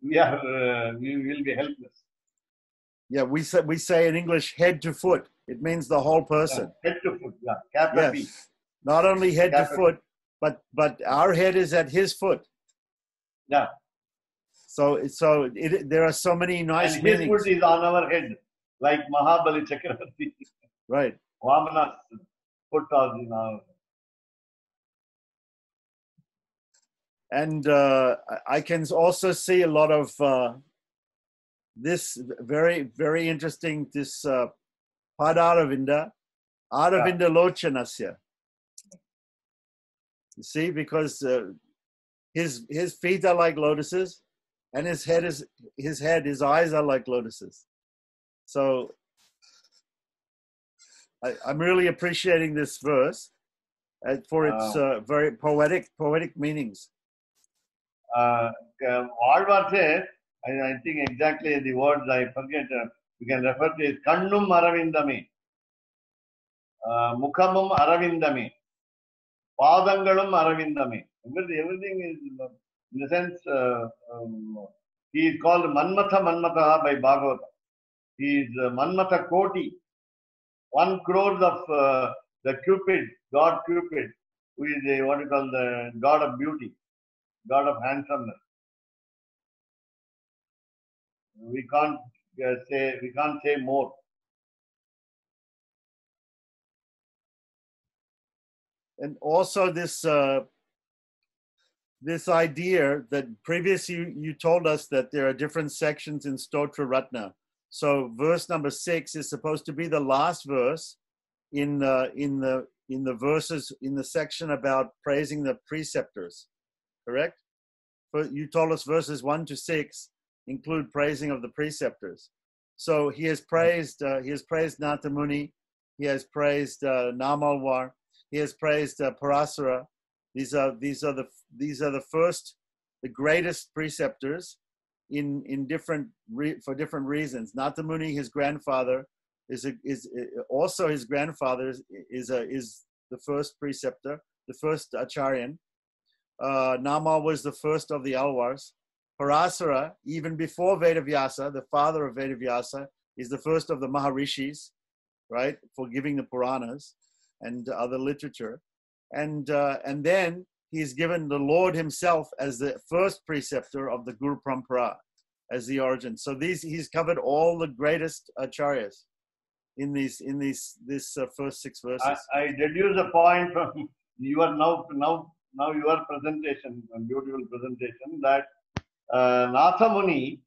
we will be helpless. Yeah, we say in English, head to foot. It means the whole person. Yeah, head to foot, yeah. Kappa yes. Not only head to foot, but our head is at his foot. Yeah. So there are so many nice and meanings. His foot is on our head, like Mahabali Chakravarti. Right. Vamana's foot was in our head. And I can also see a lot of this very, very interesting, this Padaravinda, Aravinda Lochanasya. You see, because his feet are like lotuses, and his eyes are like lotuses. So I'm really appreciating this verse for its very poetic meanings. Alvar says, I think exactly the words I forget, we can refer to it, Kannum Aravindame, Mukhamum Aravindame, Padangalum Aravindame. Everything is, in the sense, he is called Manmatha by Bhagavata. He is Manmatha Koti, 1 crore of the Cupid, God Cupid, who is what you call the God of beauty, God of handsomeness. We can't say more. And also this idea that previously you told us that there are different sections in Stotra Ratna. So verse number 6 is supposed to be the last verse in the verses in the section about praising the preceptors. Correct? But you told us verses 1 to 6 include praising of the preceptors. So he has praised Natha Muni, he has praised Namalwar, he has praised Parasara. These are the first, the greatest preceptors for different reasons. Natha Muni, his grandfather, is also his grandfather is the first preceptor, the first Acharyan. Nama was the first of the Alvars. Parasara, even before Vedavyasa, the father of Vedavyasa, is the first of the Maharishis, right, for giving the Puranas and other literature. And then he's given the Lord himself as the first preceptor of the Guru Parampara as the origin. So he's covered all the greatest acharyas in these first 6 verses. I deduce a point from your now your presentation, beautiful presentation, that Nathamuni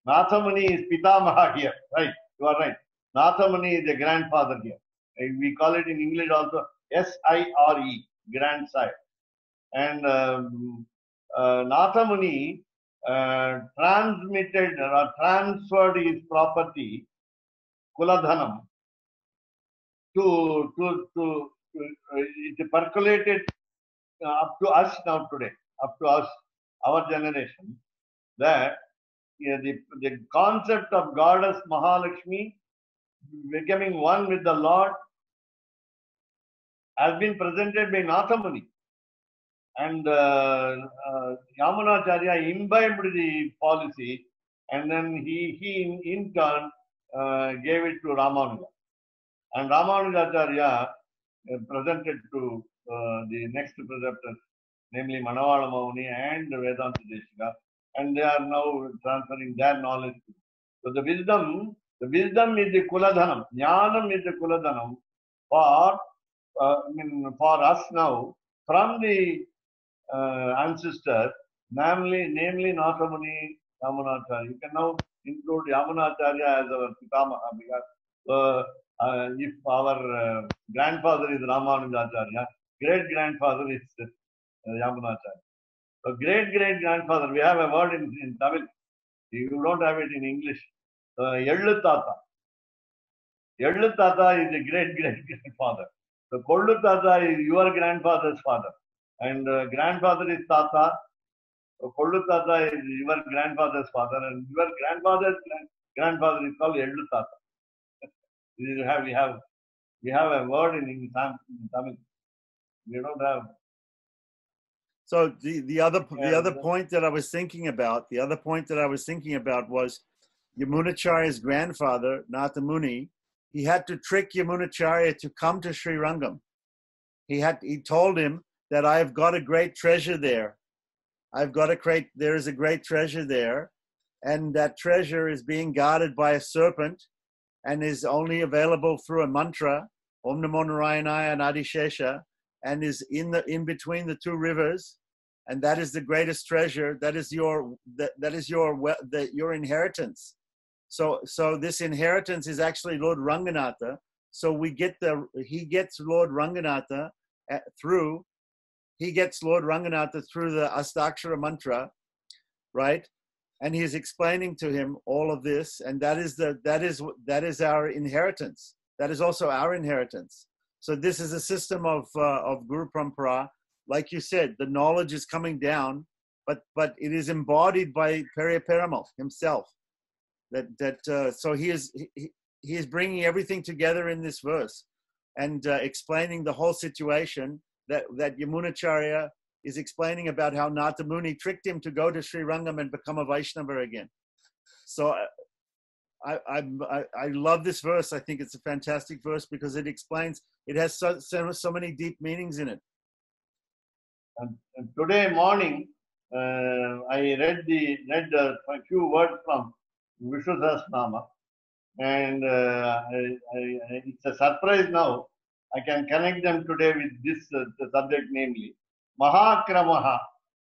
is Pitamaha here, right? You are right. Nathamuni is the grandfather here. We call it in English also SIRE, grandsire. And Nathamuni transmitted or transferred his property, Kuladhanam, to it percolated up to us now today, up to us, our generation, that the concept of goddess Mahalakshmi becoming one with the Lord has been presented by Nathamuni. And Yamunacharya imbibed the policy, and then he in turn gave it to Ramanuja. And Ramanujacharya presented to the next preceptors, namely Manavala Mauni and Vedanta Deshika, and they are now transferring their knowledge. So the wisdom is the Kuladhanam. Jnanam is the Kuladhanam for us now from the ancestors, namely Nathamuni, Yamunacharya. You can now include Yamunacharya as our Pitamaha, because if our grandfather is Ramanujacharya, great-grandfather is Yamunacharya. So great-great-grandfather, we have a word in Tamil. You don't have it in English. Yellu Tata. Yellu Tata is a great-great-grandfather. So Kollu Tata is your grandfather's father. And grandfather is Tata. So Kollu Tata is your grandfather's father. And your grandfather's grandfather is called Yellu Tata. We have a word in Tamil. We don't have. So the other point that I was thinking about, was Yamunacharya's grandfather, Nathamuni. He had to trick Yamunacharya to come to Sri Rangam. He told him that I've got a great treasure there. There is a great treasure there, and that treasure is being guarded by a serpent and is only available through a mantra, Om Namo Narayanaya and Adishesha, and is in between the 2 rivers, and that is the greatest treasure. That is your inheritance. So this inheritance is actually Lord Ranganatha. So he gets Lord Ranganatha through the Astakshara mantra, right? And he's explaining to him all of this, and that is our inheritance. That is also our inheritance. So this is a system of Guru Parampara. Like you said, the knowledge is coming down, but it is embodied by Periya Perumal himself. So he is bringing everything together in this verse and explaining the whole situation that Yamunacharya is explaining about how Nathamuni tricked him to go to Sri Rangam and become a Vaishnava again. So I love this verse. I think it's a fantastic verse because it explains. It has so many deep meanings in it. And today morning, I read a few words from Vishnu Sahasranama, and it's a surprise now. I can connect them today with this subject, namely Mahakramaha,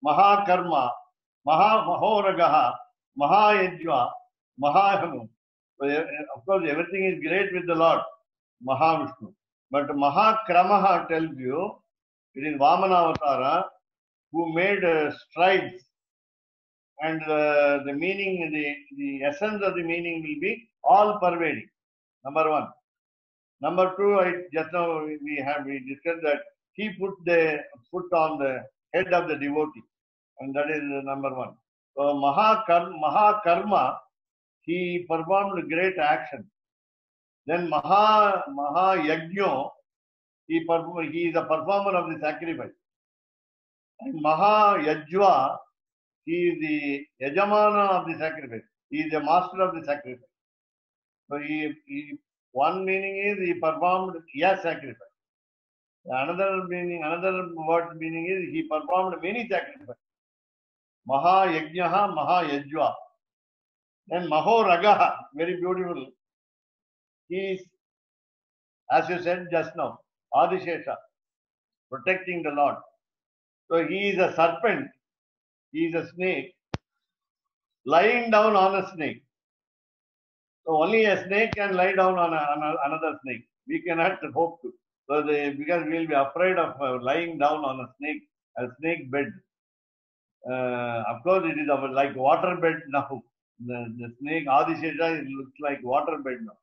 Mahakarma, Mahamahoragaha, Mahayajva, Mahahanu. Of course, everything is great with the Lord, Mahavishnu. But Mahakramaha tells you, it is Vamana Avatara who made strides, and the meaning, the essence of the meaning will be all pervading. Number 1. Number 2, just now we discussed that he put the foot on the head of the devotee, and that is number 1. So Mahakarma, he performed great action. Then Maha Yajno, he is a performer of the sacrifice. And Maha Yajwa, he is the Yajamana of the sacrifice. He is the master of the sacrifice. So one meaning is he performed a sacrifice. Another word meaning is he performed many sacrifices. Maha Yajnaha, Maha Yajwa. Then Maho Ragaha, very beautiful. He is, as you said just now, Adishesha, protecting the Lord. So he is a serpent, he is a snake, lying down on a snake. So only a snake can lie down on another snake. We cannot hope to. So because we will be afraid of lying down on a snake bed. Of course, it is like water bed now. The snake Adishesha, it looks like water bed now.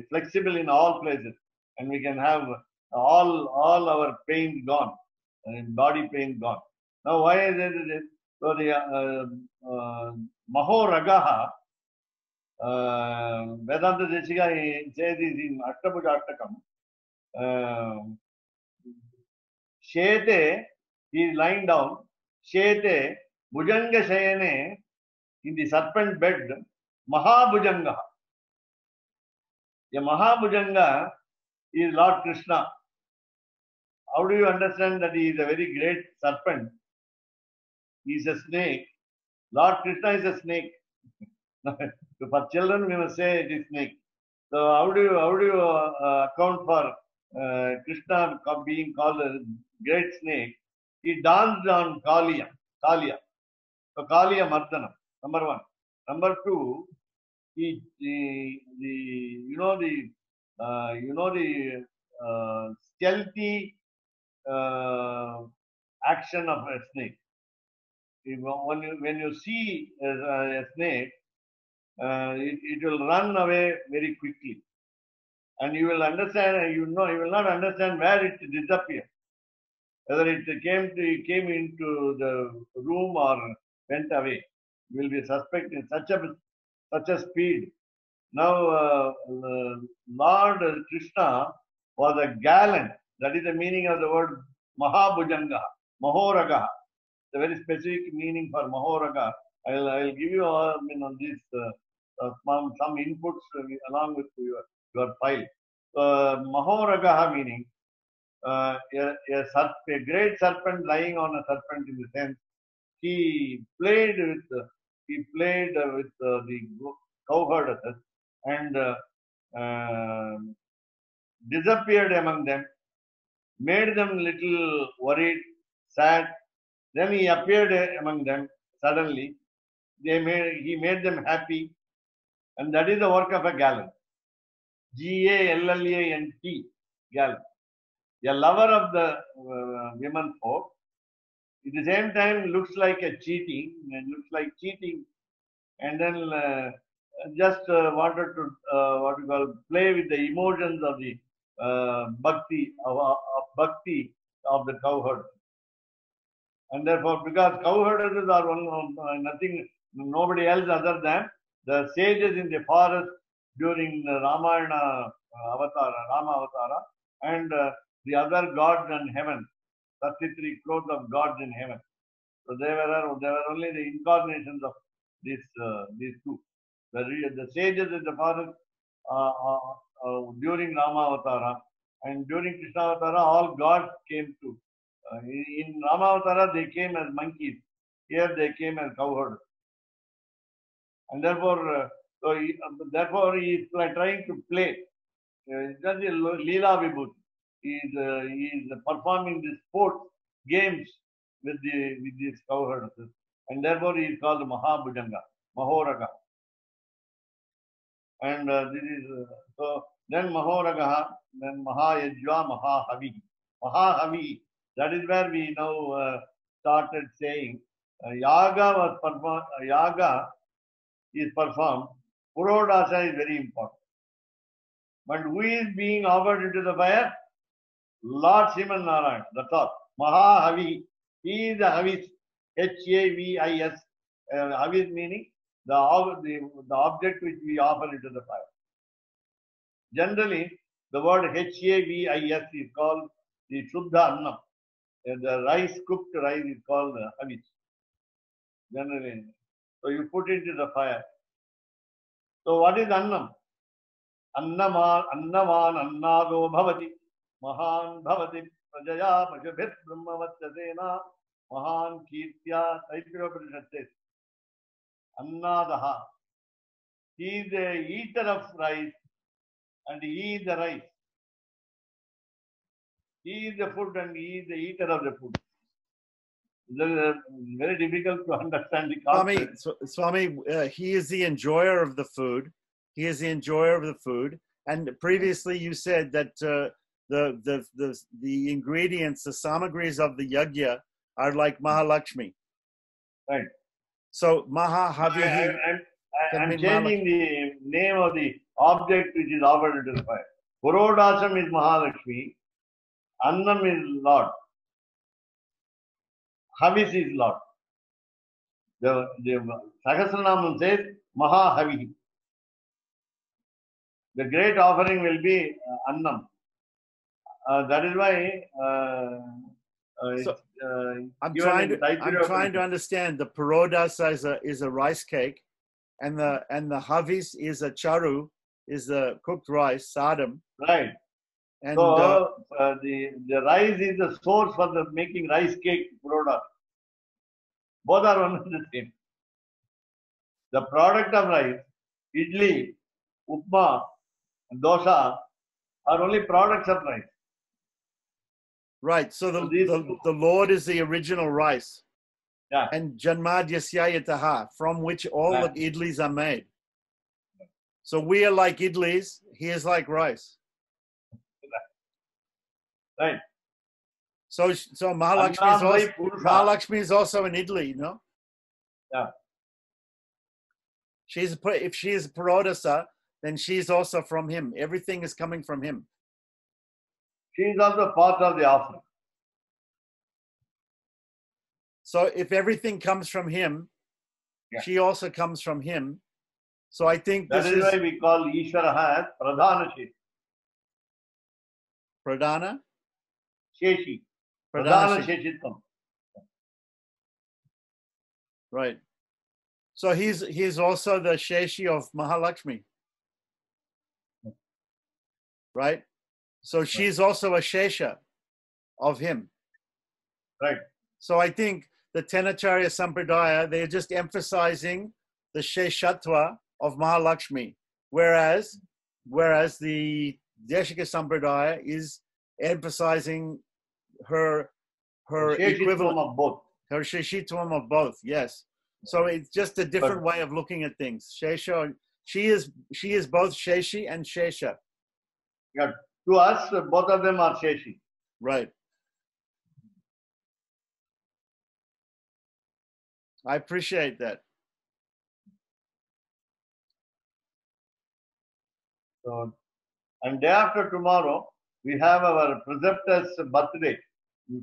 Flexible in all places, and we can have all our pain gone, body pain gone. Now, why is it? So the Maho Ragaha, Vedanta Deshika says this in Ashtabhuja. Shete, he is lying down. Shete, Bhujanga Shayane, in the serpent bed, Mahabhujanga. A Mahabhujanga is Lord Krishna. How do you understand that he is a very great serpent? He is a snake. Lord Krishna is a snake. For children, we must say it is snake. So how do you account for Krishna being called a great snake? He danced on Kaliya. So Kaliya Mardana, number one. Number two, the stealthy action of a snake. When you see a snake, it will run away very quickly, and you will understand. You will not understand where it disappeared, whether it came into the room or went away. You will be suspecting such a speed. Now, Lord Krishna was a gallant. That is the meaning of the word Mahabhujanga, Mahoraga. The very specific meaning for Mahoraga. I'll give you some inputs along with your file. Mahoraga meaning a great serpent lying on a serpent, in the sense he played with the cowherders and disappeared among them, made them little worried, sad. Then he appeared among them suddenly. He made them happy, and that is the work of a gallant. Gallant, gallant. A lover of the women folk. At the same time, looks like cheating, and then just wanted to play with the emotions of the bhakti of the cowherd. And therefore, because cowherders are nobody else other than the sages in the forest during the Ramayana Rama Avatara, and the other gods in heaven, 33 crores of gods in heaven. So they were only the incarnations of these two. The sages in the forest during Rama Avatara, and during Krishna Avatara, all gods came to. In Rama Avatara, they came as monkeys. Here they came as cowherds. And therefore, he is trying to play. That's a Leela Vibhuti. He is performing the sports games with these cowherds, and therefore he is called Mahabhujanga, Mahoraga. And this is so. Then Mahoraga, then Mahayajva, Mahahavi. Mahahavi. That is where we now started saying Yaga is performed. Purodasa is very important. But who is being offered into the fire? Lord Sriman Narayan. That's all. Mahahavi. He is the Havis. Havis. Havis meaning the object which we offer into the fire. Generally, the word HAVIS is called the Shuddha Annam. The rice, cooked rice is called Havis. Generally. So you put it in the fire. So what is Annam? Annaman annado bhavati. Mahan bhavati prajaya pashubhit brahmavatyasena. Mahan kirtya. Taittiriya Upanishad says. Annadaha. He is the eater of rice and he is the rice. He is the food and he is the eater of the food. It is very difficult to understand the concept. Swami, he is the enjoyer of the food. He is the enjoyer of the food. And previously you said that the ingredients, the samagris of the yajna are like Mahalakshmi. Right. So Mahahavihi. I'm changing the name of the object which is offered to the fire. Purodasam is Mahalakshmi. Annam is Lord. Havis is Lord. The Sahasranamam says Mahahavihi. The great offering will be Annam. That is why I'm trying to understand. The Purodasa is a rice cake, and the Havis is a charu, is the cooked rice, sadam. Right. And so the rice is the source for the making rice cake product. Both are one and the same. The product of rice, idli, upma, dosa are only products of rice. Right. So the Lord is the original rice. Yeah. And Janmadhyasya from which all right. the idlis are made. So we are like idlis, he is like rice. Right. So Mahalakshmi is also an idli, you know? Yeah. If she is Purodasa, then she's also from him. Everything is coming from him. She is also part of the offering. So if everything comes from him, yeah. she also comes from him. So I think that is why we call Ishvaraha as Pradhana Sheshi. Pradhana? Sheshi. Pradhana Sheshitvam. Right. So he's also the Sheshi of Mahalakshmi. Right? So she's also a Shesha of him. Right. So I think the Tenacharya Sampradaya, they're just emphasizing the Sheshatva of Mahalakshmi, whereas the Deshika Sampradaya is emphasizing her equivalent of both. Her Sheshitvam of both, yes. So it's just a different way of looking at things. Shesha, she is both Sheshi and Shesha. Yeah. To us, both of them are Sheshi. Right. I appreciate that. So, and day after tomorrow, we have our preceptor's birthday,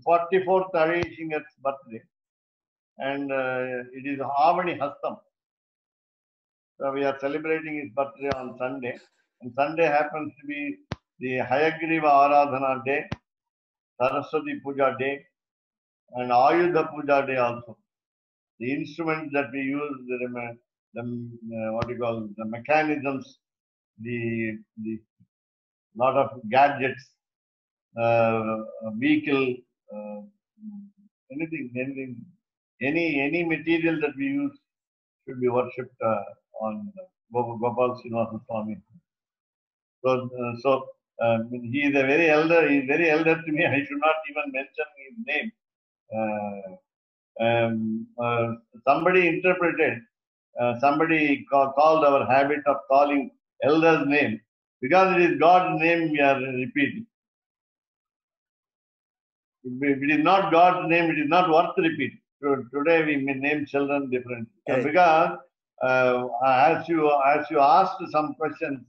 44th Arishingat's birthday, and it is Avani Hastam. So we are celebrating his birthday on Sunday, and Sunday happens to be the Hayagriva Aradhana day, Saraswati Puja day, and Ayudha Puja day also. The instruments that we use, the mechanisms, the lot of gadgets, vehicle, any material that we use should be worshipped on Gopal Srinivasa Swami. So he is a very elder. He is very elder to me. I should not even mention his name. Somebody interpreted. Somebody called our habit of calling elder's name because it is God's name we are repeating. If it is not God's name, it is not worth repeating. Today we may name children differently. Okay. Because as you asked some questions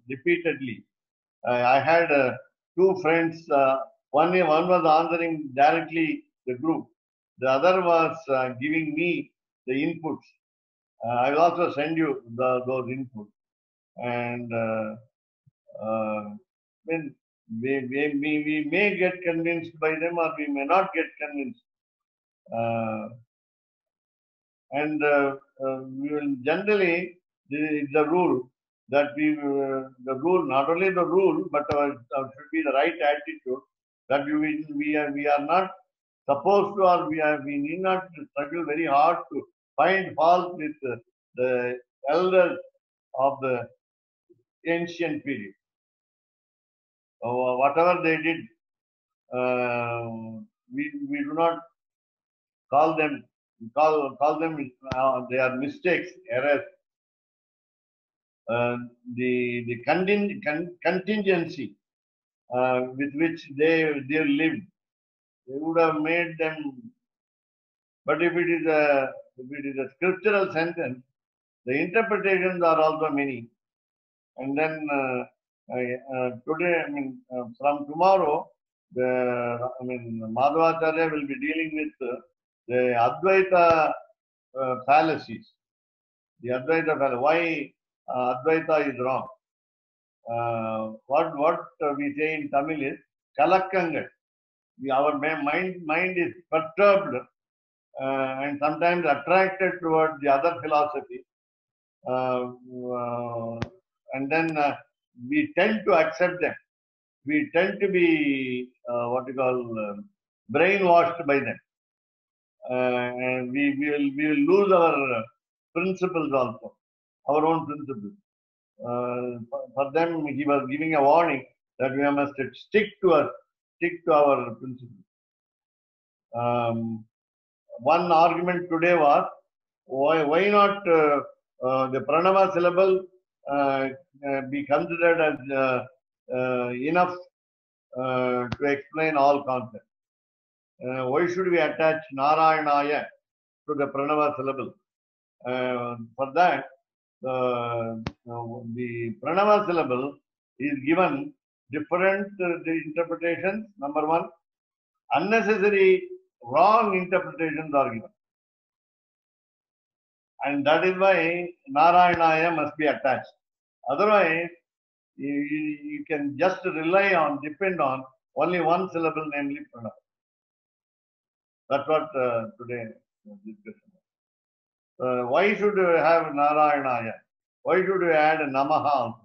repeatedly, I had two friends. One was answering directly the group. The other was giving me the inputs. I will also send you those inputs. And When we may get convinced by them or we may not get convinced. We will generally, the rule that the rule, not only the rule, but should be the right attitude that we are not supposed to, or we need not struggle very hard to find fault with the elders of the ancient period. Whatever they did, we do not call them they are mistakes, errors. The contingency with which they lived, they would have made them. But if it is a scriptural sentence, the interpretations are also many. And then today, from tomorrow, Madhvacharya will be dealing with the Advaita fallacies. The Advaita fallacy. Why Advaita is wrong? What we say in Tamil is kalakkangal. Our mind is perturbed and sometimes attracted towards the other philosophy. And then we tend to accept them. We tend to be brainwashed by them, and we will lose our principles also, our own principles. For them, he was giving a warning that we must stick to our principles. One argument today was why not the pranava syllable be considered as enough to explain all concepts. Why should we attach Narayanaya to the pranava syllable? For that, the pranava syllable is given different the interpretations. Number one, unnecessary wrong interpretations are given. And that is why Narayanaya must be attached. Otherwise, you can just depend on only one syllable, namely pranava. That's what today discussion is. Why should we have Narayanaya? Why should we add Namaha?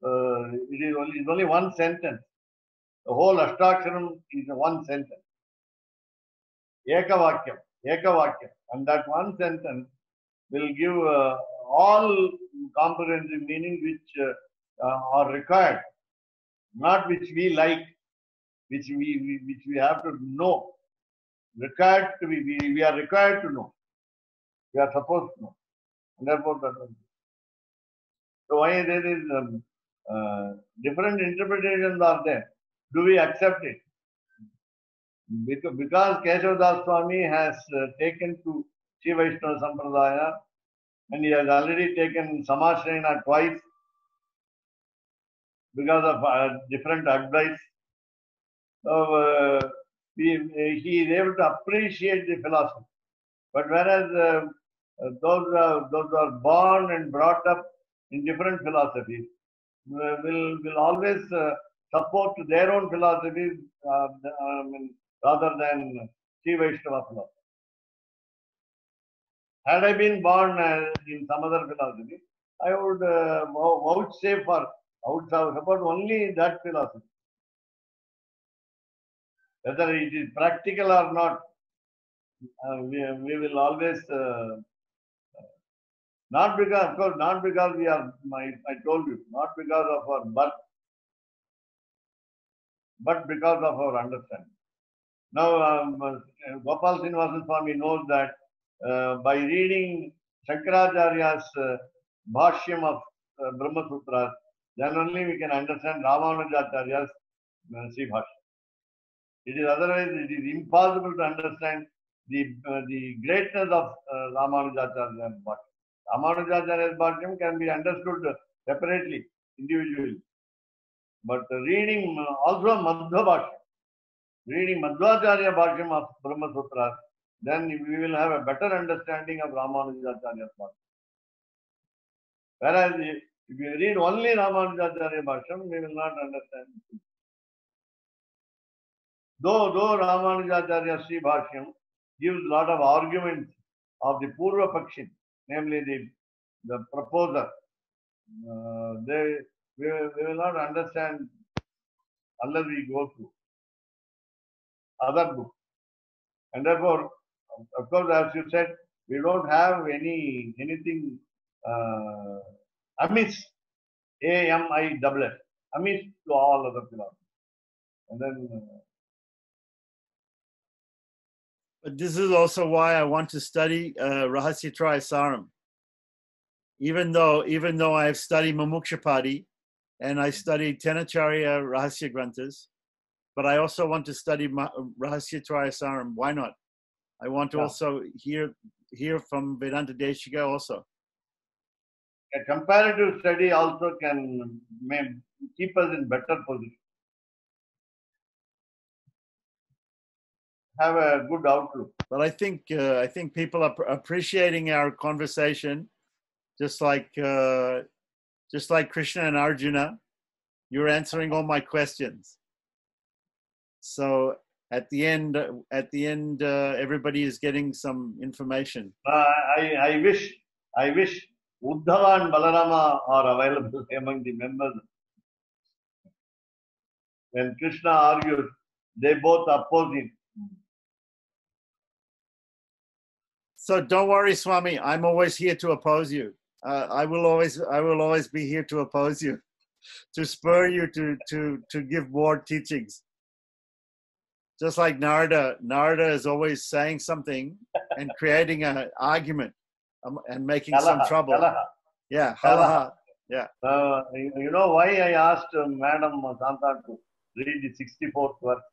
It is only one sentence. The whole Ashtaksharam is one sentence. Ekavakyam. And that one sentence will give all comprehensive meaning which are required, not which we like, which we have to know. Required to be, we are required to know. We are supposed to know. And therefore, that is. So why there is different interpretations are there? Do we accept it? Because Keshavdas Swami has taken to Sri Vaishnava Sampradaya, and he has already taken Samashrayana twice because of different advice. So he is able to appreciate the philosophy. But whereas those who are born and brought up in different philosophies will always support their own philosophies rather than Sri Vaishnava philosophy. Had I been born in some other philosophy, I would support only that philosophy. Whether it is practical or not, we will always not because, of course, not because we are. I told you, not because of our birth, but because of our understanding. Now, Gopal Srinivasan Swami knows that by reading Shankaracharya's Bhashyam of Brahma Sutras, then only we can understand Ramanujacharya's Sri Bhashyam. It is otherwise, it is impossible to understand the greatness of Ramanujacharya's Bhashyam. Ramanujacharya's Bhashyam can be understood separately, individually. But reading also Madhva Bhashyam, reading Madhvacharya Bhashyam of Brahma Sutras, then we will have a better understanding of Ramanujacharya's Bhashyam. Whereas If you read only Ramanujacharya Bhashyam, we will not understand. Though Ramanujacharya Sri Bhashyam gives a lot of arguments of the Purva Pakshi, namely the proposer, we will not understand unless we go through other books. And therefore, of course, as you said, we don't have anything amiss, AMISS, amiss to all other philosophy. And then But this is also why I want to study Rahasya Trayasaram. Even though I have studied Mumukshapadi and I studied Tenacharya Rahasya Granthas, but I also want to study Rahasya Trayasaram. Why not? I want to also hear from Vedanta Deshika also. a comparative study also may keep us in better position. Have a good outlook. But I think people are appreciating our conversation, just like Krishna and Arjuna. You're answering all my questions. So at the end, everybody is getting some information. I wish Uddhava and Balarama are available among the members. When Krishna argues, they both oppose him. So don't worry, Swami. I'm always here to oppose you. I will always be here to oppose you, to spur you to give more teachings. Just like Narada is always saying something and creating an argument and making some trouble. Kalaha. Yeah, halaha. Yeah. You know why I asked Madam Santa to read the 64th verse?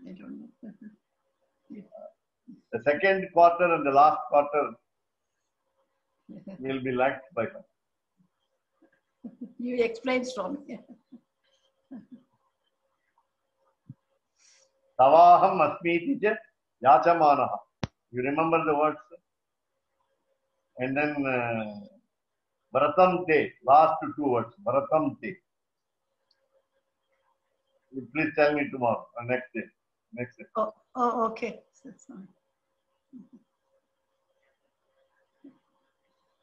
I don't know. The second quarter and the last quarter will be liked by her. You explain, Swami. Tavaham asmiti ja yachamanaha. You remember the words? And then Bharatam te, last two words, Bharatam te. Please tell me tomorrow, next day. Oh, okay. That's fine.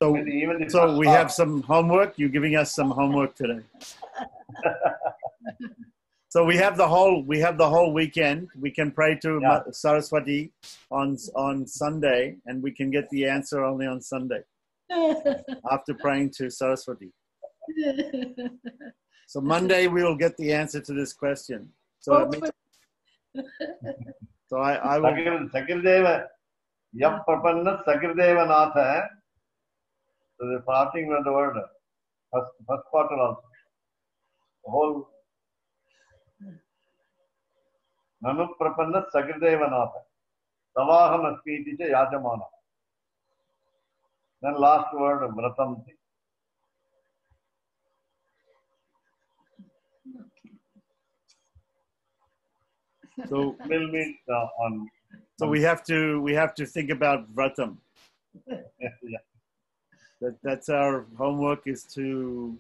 So we have some homework. You're giving us some homework today. So we have the whole weekend. We can pray to Saraswati on Sunday, and we can get the answer only on Sunday after praying to Saraswati. So Monday we will get the answer to this question. So I will. Sakirdeva, Yam Prapanna Sakirdeva Natha. So the starting with the word first quarter also. The whole Nanu Prapanna Sakirdeva Natha. Tavaham Asmiti cha Yajamana. Then last word of Vratam. So We'll meet on. So we have to think about Vratam. Yeah. That's our homework, is to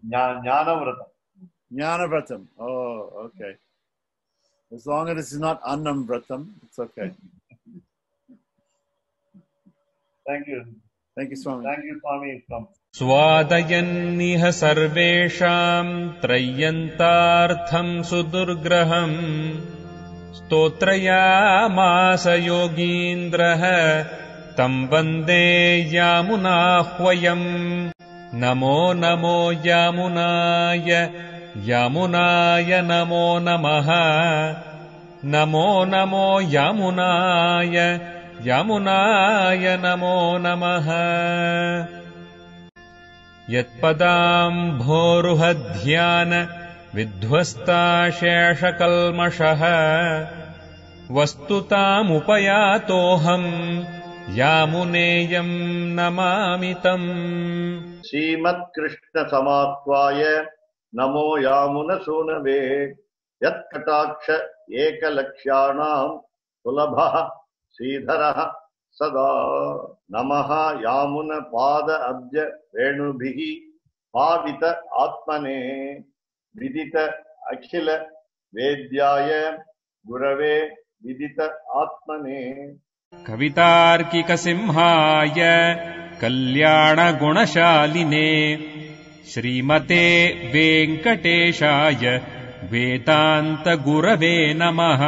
Jnana Vratam. Jnana Vratam. Oh, okay. As long as it's not Annam Vratam, it's okay. Thank you. Thank you, Swami. Thank you, Swami. स्वादयन्निह सर्वेषाम् त्रय्यन्तार्थम् सुदुर्ग्रहम् स्तोत्रयामास योगीन्द्रः तम् वन्दे यामुनाह्वयम् नमो नमो यामुनाय नमो नमः नमो नमो यामुनाय नमो नमः यत्पदाम्भोरुहध्यान विध्वस्ताशेषकल्मषः वस्तुतामुपयातोऽहम् यामुनेयम् नमामि तम् Srimad Krishna Samattvaya Namo Yamuna Sunave Yat Kataksha Ekalakshanam Sulabha Sridharaha सदा नमः यामुन पाद अब्ज रेणुभिः पावित आत्मने विदित अखिल वेद्याय गुरवे विदित आत्मने कवितार्किकसिंहाय कल्याणगुणशालिने श्रीमते वेङ्कटेशाय वेदान्तगुरवे नमः।